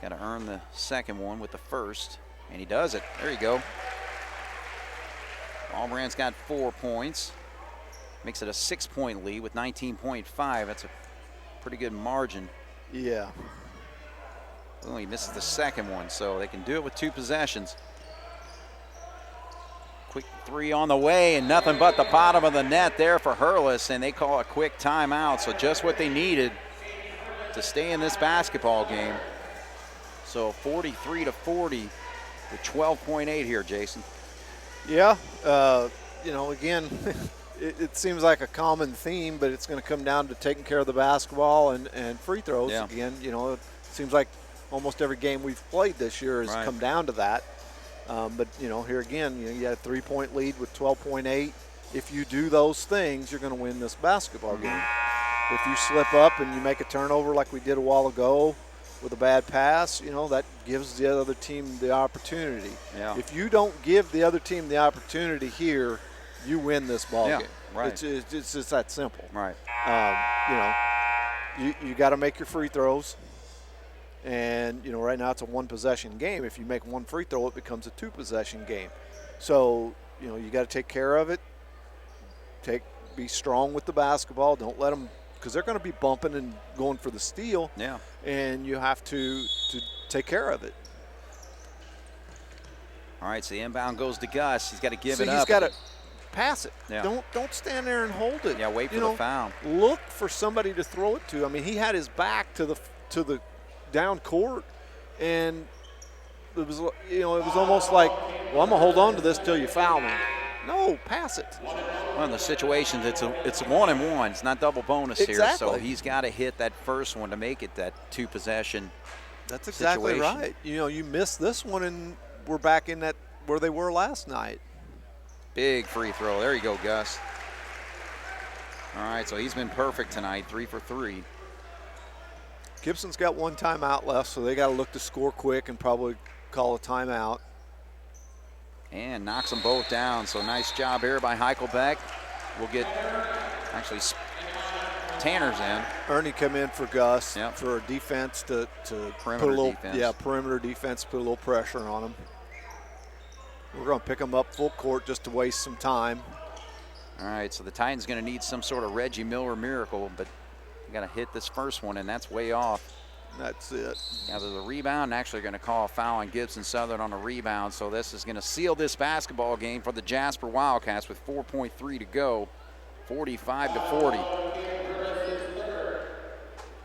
Got to earn the second one with the first, and he does it. There you go. Allbrand's got 4 points. Makes it a 6-point lead with 19.5. That's a pretty good margin. Yeah. Well, he misses the second one, so they can do it with 2 possessions. Quick 3 on the way, and nothing but the bottom of the net there for Hurlis, and they call a quick timeout. So just what they needed to stay in this basketball game. So 43-40 with 12.8 here, Jason. Yeah, again, it seems like a common theme, but it's going to come down to taking care of the basketball and free throws again. It seems like almost every game we've played this year has Right. come down to that. But, here again, you had a 3-point lead with 12.8. If you do those things, you're going to win this basketball game. If you slip up and you make a turnover like we did a while ago with a bad pass, that gives the other team the opportunity. Yeah. If you don't give the other team the opportunity here, you win this ball game. Right. It's just that simple. Right. You got to make your free throws. And, right now it's a one-possession game. If you make one free throw, it becomes a two-possession game. So, you got to take care of it. Be strong with the basketball. Don't let them, because they're going to be bumping and going for the steal. Yeah. And you have to take care of it. All right, so the inbound goes to Gus. He's got to give it up. He's got to pass it. Yeah. Don't stand there and hold it. Yeah, wait for the foul. Look for somebody to throw it to. I mean, he had his back to the down court, and it was almost like, well, I'm gonna hold on to this till you foul me. No, pass it. Well, in the situations, it's 1-and-1. It's not double bonus here, so he's got to hit that first one to make it that two-possession. That's exactly situation. right. You miss this one, and we're back in that where they were last night. Big free throw. There you go, Gus. All right, so he's been perfect tonight, 3 for 3. Gibson's got one timeout left, so they got to look to score quick and probably call a timeout. And knocks them both down. So nice job here by Heichelbeck. We'll get actually Tanner's in. Ernie come in for Gus Yep. for a defense to Perimeter put a little defense. perimeter defense, put a little pressure on him. We're going to pick them up full court just to waste some time. All right, so the Titans going to need some sort of Reggie Miller miracle, but they got to hit this first one, and that's way off. That's it. Now there's a rebound, actually going to call a foul on Gibson Southern on a rebound, so this is going to seal this basketball game for the Jasper Wildcats with 4.3 to go, 45-40.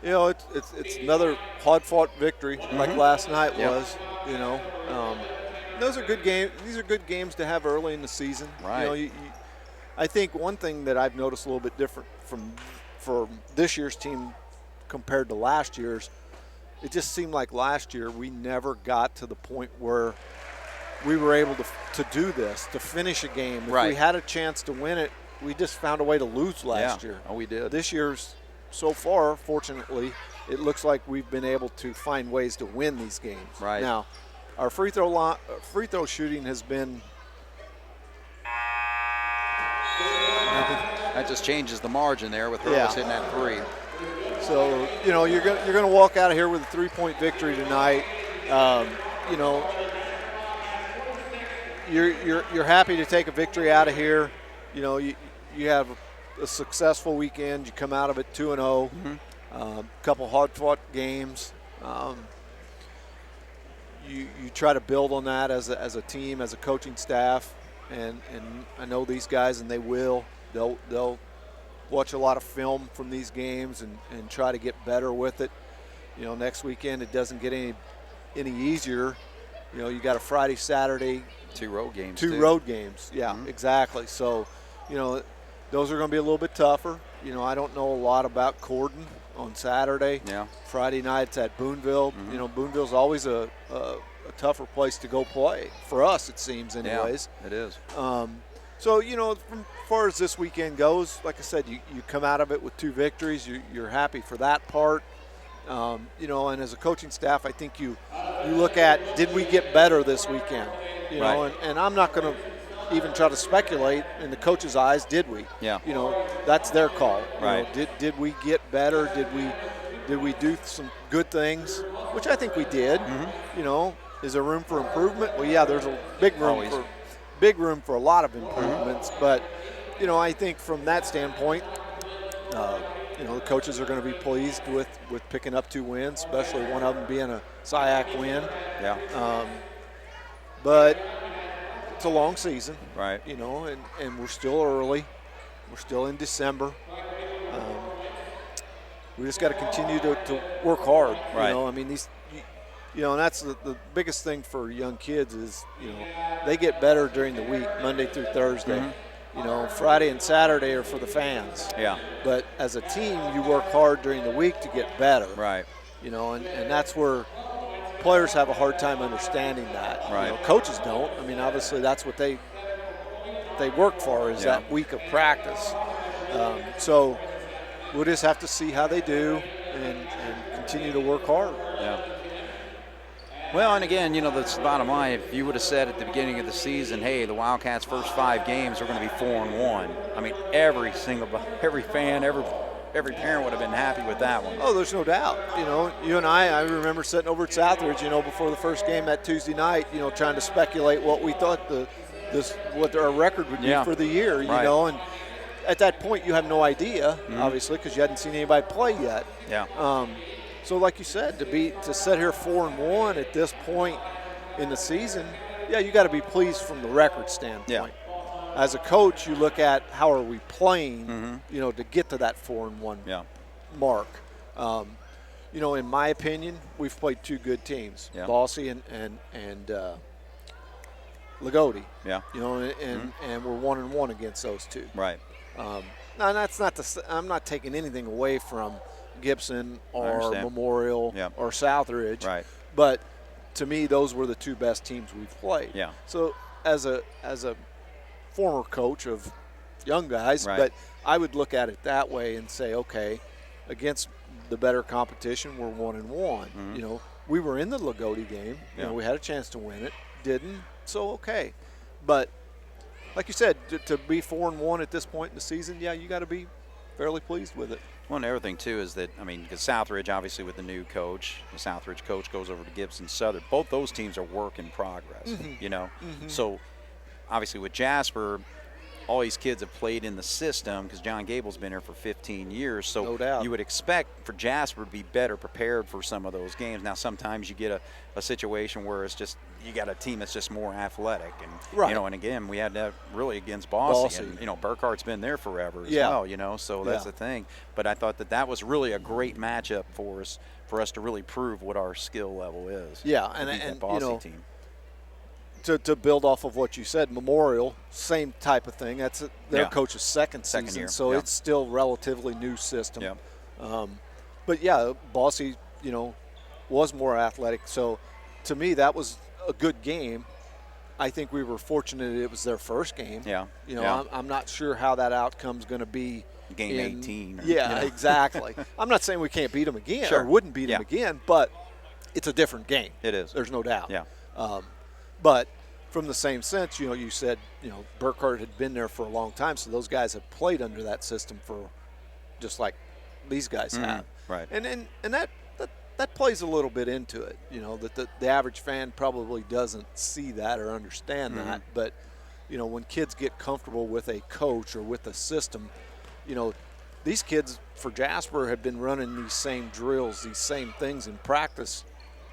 It's another hard-fought victory like last night Yep. was. Those are good games. These are good games to have early in the season. Right. I think one thing that I've noticed a little bit different for this year's team compared to last year's, it just seemed like last year we never got to the point where we were able to do this, to finish a game. If Right. we had a chance to win it, we just found a way to lose last year. Oh, we did. This year's, so far, fortunately, it looks like we've been able to find ways to win these games. Right. Now, our free throw shooting has been. That just changes the margin there with Rose hitting that three. So you're gonna walk out of here with a 3-point victory tonight. You're happy to take a victory out of here. You have a successful weekend. You come out of it 2-0. A couple hard-fought games. You try to build on that as a team, as a coaching staff, and I know these guys, and they will. They'll watch a lot of film from these games and try to get better with it. Next weekend it doesn't get any easier. You got a Friday, Saturday. 2 road games. Two road games, yeah, exactly. So, those are going to be a little bit tougher. I don't know a lot about Corden on Saturday. Yeah. Friday night's at Boonville. Boonville's always a tougher place to go play for us, it seems, anyways. Yeah, it is. So, from as far as this weekend goes, like I said, you come out of it with 2 victories. You're happy for that part. And as a coaching staff, I think you look at, did we get better this weekend? Right. And I'm not going to even try to speculate in the coach's eyes, did we? Yeah. That's their call. Right. Did we get better? Did we do some good things? Which I think we did. Is there room for improvement? Well, yeah, there's a big room for a lot of improvements. But, I think from that standpoint, the coaches are going to be pleased with picking up 2 wins, especially one of them being a SIAC win. Yeah. But it's a long season. Right. And we're still early. We're still in December. We just got to continue to work hard. Right. And that's the biggest thing for young kids is, they get better during the week, Monday through Thursday. Friday and Saturday are for the fans. Yeah. But as a team, you work hard during the week to get better. Right. And that's where players have a hard time understanding that. Right. You know, coaches don't. I mean, obviously that's what they work for is that week of practice. So we'll just have to see how they do and continue to work hard. Yeah. Well, and again, you know, that's the bottom line. If you would have said at the beginning of the season, hey, the Wildcats' first 5 games are going to be 4-1, I mean, every fan, every parent would have been happy with that one. Oh, there's no doubt. You know, you and I remember sitting over at Southridge, you know, before the first game that Tuesday night, you know, trying to speculate what we thought what our record would be for the year, you know, and at that point you have no idea, obviously, because you hadn't seen anybody play yet. Yeah. So like you said, to sit here 4-1 at this point in the season, you got to be pleased from the record standpoint. Yeah. As a coach, you look at how are we playing, you know, to get to that 4-1 mark. You know, in my opinion, we've played 2 good teams, Bossy and Lagodi. Yeah. You know, and we're 1-1 against those 2. Right. Now that's not I'm not taking anything away from Gibson or Memorial or Southridge. Right. But to me, those were the 2 best teams we've played. Yeah. So as a former coach of young guys, but I would look at it that way and say, okay, against the better competition, we're 1-1. You know, we were in the Lagodi game. You know, we had a chance to win it, didn't. So okay, but like you said, to be 4-1 at this point in the season, you got to be fairly pleased with it. Well, and the other thing, too, is that, I mean, because Southridge, obviously, with the new coach, the Southridge coach goes over to Gibson Southern. Both those teams are work in progress, you know. So, obviously, with Jasper, all these kids have played in the system because John Gable's been here for 15 years. So no doubt. You would expect for Jasper to be better prepared for some of those games. Now, sometimes you get a situation where it's just you got a team that's just more athletic. And, you know, and again, we had that really against Bossy. And, you know, Burkhart's been there forever as well, you know, so that's the thing. But I thought that was really a great matchup for us to really prove what our skill level is. Yeah, and Bossy, you know, team. To build off of what you said, Memorial, same type of thing. That's their coach's second season, year. So it's still relatively new system. Yeah. But Bossy, you know, was more athletic. So to me, that was a good game. I think we were fortunate it was their first game. Yeah. You know, I'm not sure how that outcome's going to be. Game 18. Exactly. I'm not saying we can't beat them again or wouldn't beat them again, but it's a different game. It is. There's no doubt. Yeah. But from the same sense, you know, you said, you know, Burkhardt had been there for a long time, so those guys have played under that system for just like these guys have. Right. And that plays a little bit into it, you know, that the average fan probably doesn't see that or understand that. But, you know, when kids get comfortable with a coach or with a system, you know, these kids for Jasper have been running these same drills, these same things in practice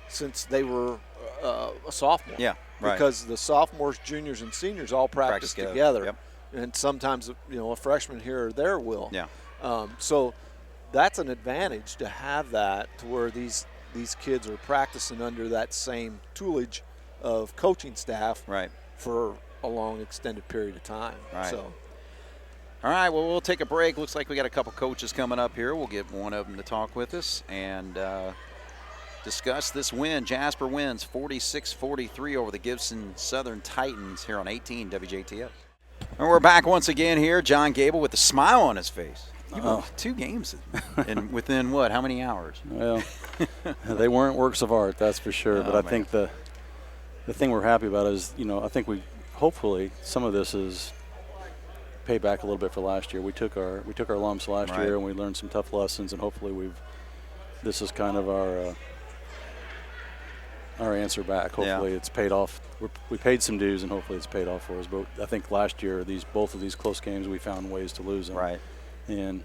since they were a sophomore. Yeah, right. Because the sophomores, juniors, and seniors all practice together. Yep. And sometimes, you know, a freshman here or there will. Yeah. So that's an advantage to have that, to where these kids are practicing under that same toolage of coaching staff for a long extended period of time. Right. So. All right, well, we'll take a break. Looks like we got a couple coaches coming up here. We'll get one of them to talk with us and discuss this win. Jasper wins 46-43 over the Gibson Southern Titans here on 18 WJTF. And we're back once again here. John Gable with a smile on his face. You won 2 games and within what? How many hours? Well, they weren't works of art, that's for sure. But I think the thing we're happy about is, you know, I think hopefully some of this is pay back a little bit for last year. We took our lumps last year and we learned some tough lessons, and hopefully this is kind of our answer back. Hopefully it's paid off. We paid some dues, and hopefully it's paid off for us. But I think last year both of these close games we found ways to lose them. Right. And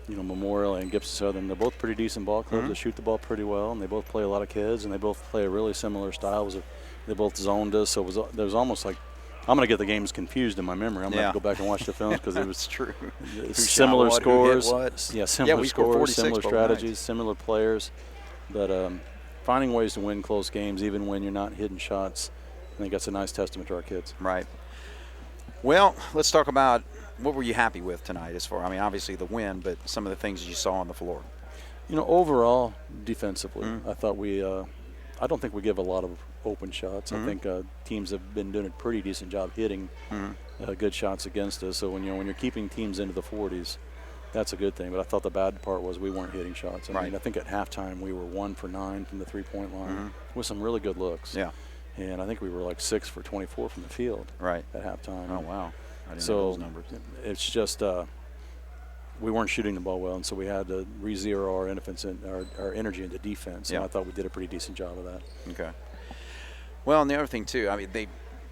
you know, Memorial and Gibson Southern, they're both pretty decent ball clubs. They shoot the ball pretty well, and they both play a lot of kids, and they both play a really similar style. They both zoned us, so there was almost like, I'm going to get the games confused in my memory. I'm going to have to go back and watch the films because it was true. Similar scores. Similar we scores, similar strategies, nights. Similar players. But finding ways to win close games, even when you're not hitting shots, I think that's a nice testament to our kids. Right. Well, let's talk about what were you happy with tonight as far, I mean, obviously the win, but some of the things you saw on the floor. You know, overall, defensively, I thought we I don't think we give a lot of open shots. I think teams have been doing a pretty decent job hitting good shots against us. So when you're keeping teams into the 40s, that's a good thing. But I thought the bad part was we weren't hitting shots. I mean, I think at halftime we were 1 for 9 from the 3-point line with some really good looks. Yeah. And I think we were like 6 for 24 from the field at halftime. Oh, wow. I didn't know So those numbers. it's just we weren't shooting the ball well, and so we had to re-zero our energy into defense. And I thought we did a pretty decent job of that. Okay. Well, and the other thing, too, I mean,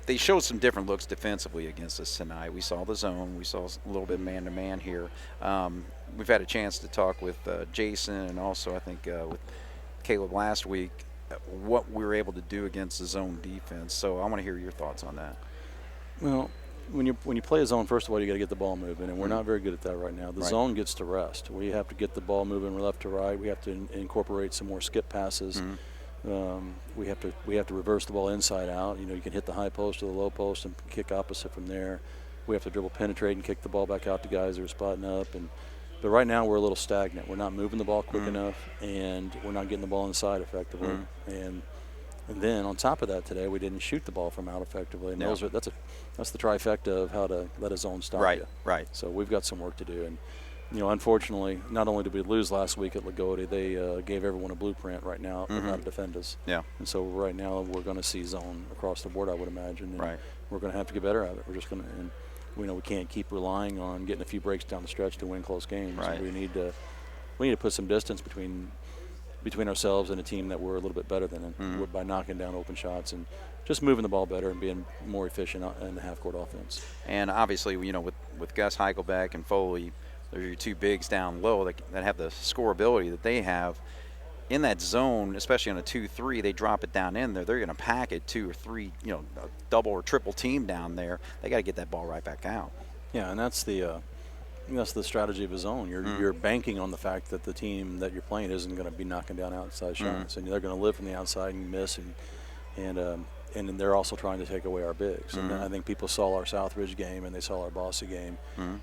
they showed some different looks defensively against us tonight. We saw the zone. We saw a little bit man-to-man here. We've had a chance to talk with Jason and also, I think, with Caleb last week, what we were able to do against the zone defense. So I want to hear your thoughts on that. Well, when you play a zone, first of all, you got to get the ball moving, and we're not very good at that right now. The zone gets to rest. We have to get the ball moving left to right. We have to incorporate some more skip passes. We have to reverse the ball inside out. You can hit the high post or the low post and kick opposite from there. We have to dribble, penetrate, and kick the ball back out to guys that are spotting up. But right now we're a little stagnant. We're not moving the ball quick enough, and we're not getting the ball inside effectively. And then on top of that, today we didn't shoot the ball from out effectively. And that's the trifecta of how to let a zone stop you. Right. So we've got some work to do. And unfortunately, not only did we lose last week at Lagodi, they gave everyone a blueprint right now of how to defend us. Yeah. And so right now we're going to see zone across the board, I would imagine. And we're going to have to get better at it. We're just going to, and we can't keep relying on getting a few breaks down the stretch to win close games. Right. We need to put some distance between ourselves and a team that we're a little bit better than by knocking down open shots and just moving the ball better and being more efficient in the half-court offense. And obviously, with Gus Heichelbeck and Foley, those are your two bigs down low that have the scoreability that they have. In that zone, especially on a 2-3, they drop it down in there. They're going to pack it 2 or 3, a double or triple team down there. They got to get that ball right back out. Yeah, and that's the strategy of a zone. You're banking on the fact that the team that you're playing isn't going to be knocking down outside shots, and they're going to live from the outside and miss, and they're also trying to take away our bigs. And I think people saw our Southridge game and they saw our Bossy game,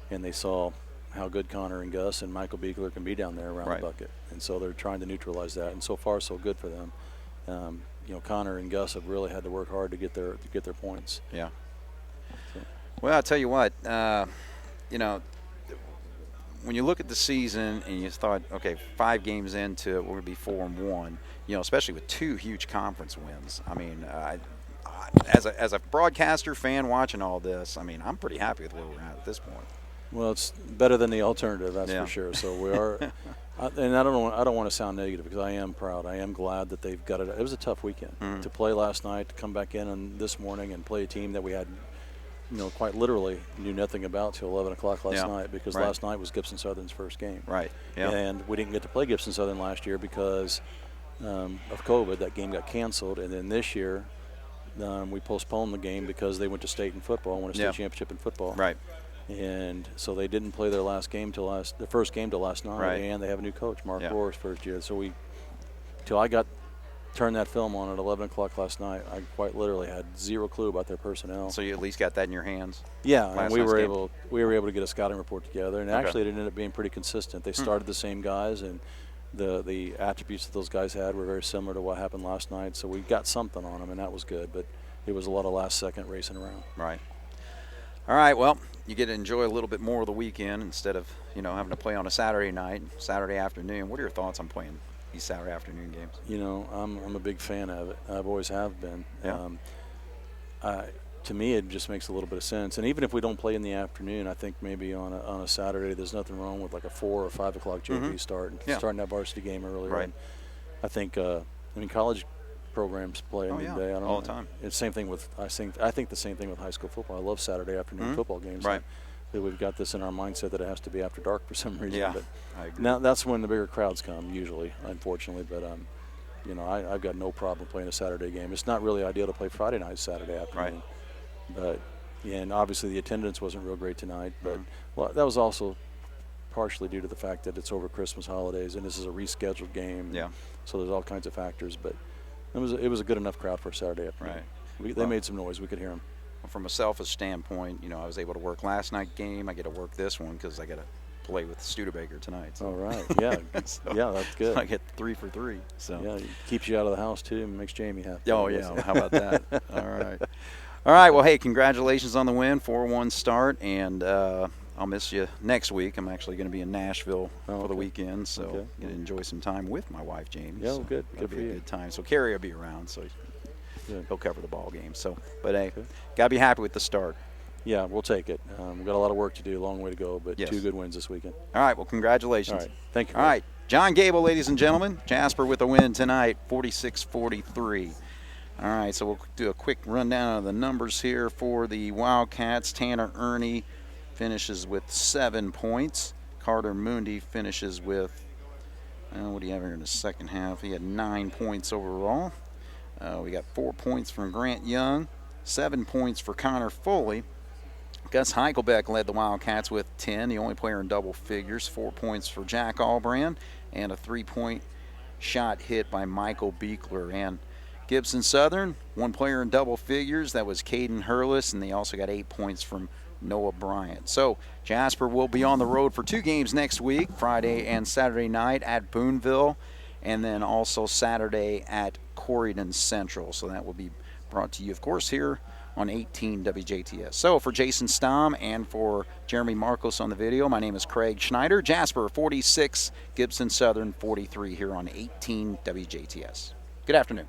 and they saw how good Connor and Gus and Michael Beekler can be down there around the bucket, and so they're trying to neutralize that. And so far, so good for them. Connor and Gus have really had to work hard to get their points. Yeah. So. Well, I'll tell you what. When you look at the season and you thought, okay, 5 games into it, we're going to be 4-1, especially with 2 huge conference wins. I mean, as a broadcaster fan watching all this, I mean, I'm pretty happy with where we're at this point. Well, it's better than the alternative, that's for sure. So we are, and I don't want to sound negative because I am proud. I am glad that they've got it. It was a tough weekend to play last night, to come back in this morning and play a team that we had, quite literally knew nothing about till 11 o'clock last night because last night was Gibson Southern's first game. Right. Yeah. And we didn't get to play Gibson Southern last year because of COVID. That game got canceled, and then this year we postponed the game because they went to state in football, won a state championship in football. Right. And so they didn't play their first game till last night, and they have a new coach, Mark Rohr's first year. So till I turned that film on at 11 o'clock last night, I quite literally had zero clue about their personnel. So you at least got that in your hands? Yeah, and we were able to get a scouting report together, and actually it ended up being pretty consistent. They started the same guys, and the attributes that those guys had were very similar to what happened last night. So we got something on them, and that was good. But it was a lot of last-second racing around. Right. All right, well, you get to enjoy a little bit more of the weekend instead of, having to play on a Saturday night, Saturday afternoon. What are your thoughts on playing these Saturday afternoon games? I'm a big fan of it. I've always have been. Yeah. To me, it just makes a little bit of sense. And even if we don't play in the afternoon, I think maybe on a Saturday, there's nothing wrong with like a 4 or 5 o'clock JV start and starting that varsity game earlier. Right. And I think, college programs play at midday. I don't all know. the time. It's the same thing with I think the same thing with high school football. I love Saturday afternoon football games. Right. That we've got this in our mindset that it has to be after dark for some reason. Yeah, but I agree. now that's when the bigger crowds come usually, unfortunately. But I've got no problem playing a Saturday game. It's not really ideal to play Friday night, Saturday afternoon. Right. And obviously the attendance wasn't real great tonight. But well, that was also partially due to the fact that it's over Christmas holidays and this is a rescheduled game. Yeah. So there's all kinds of factors, but it was a good enough crowd for a Saturday afternoon. Right. They made some noise. We could hear them. From a selfish standpoint, I was able to work last night's game. I get to work this one because I got to play with Studebaker tonight. So. All right. Yeah. Yeah, that's good. I get 3 for 3. So yeah, it keeps you out of the house too and makes Jamie happy. Oh yeah. How about that? All right. All right. Well, hey, congratulations on the win, 4-1 start, and I'll miss you next week. I'm actually going to be in Nashville for the weekend, so going to enjoy some time with my wife, Jamie. Yeah, so good. Good for you. A good time. So Kerry will be around, so he'll cover the ball game. So, but hey, got to be happy with the start. Yeah, we'll take it. We've got a lot of work to do, a long way to go, but 2 good wins this weekend. All right. Well, congratulations. All right. Thank you. All right. John Gable, ladies and gentlemen. Jasper with a win tonight, 46-43. All right, so we'll do a quick rundown of the numbers here for the Wildcats. Tanner Ernie finishes with 7 points. Carter Mundy finishes with, what do you have here in the second half? He had 9 points overall. We got 4 points from Grant Young, 7 points for Connor Foley. Gus Heichelbeck led the Wildcats with 10, the only player in double figures. 4 points for Jack Albrand, and a 3-point shot hit by Michael Beekler. And Gibson Southern, 1 player in double figures. That was Caden Hurlis, and they also got 8 points from Noah Bryant. So Jasper will be on the road for 2 games next week, Friday and Saturday night at Boonville, and then also Saturday at Corydon Central. So that will be brought to you, of course, here on 18 WJTS. So for Jason Stamm and for Jeremy Marcos on the video, my name is Craig Schneider. Jasper 46, Gibson Southern 43 here on 18 WJTS. Good afternoon.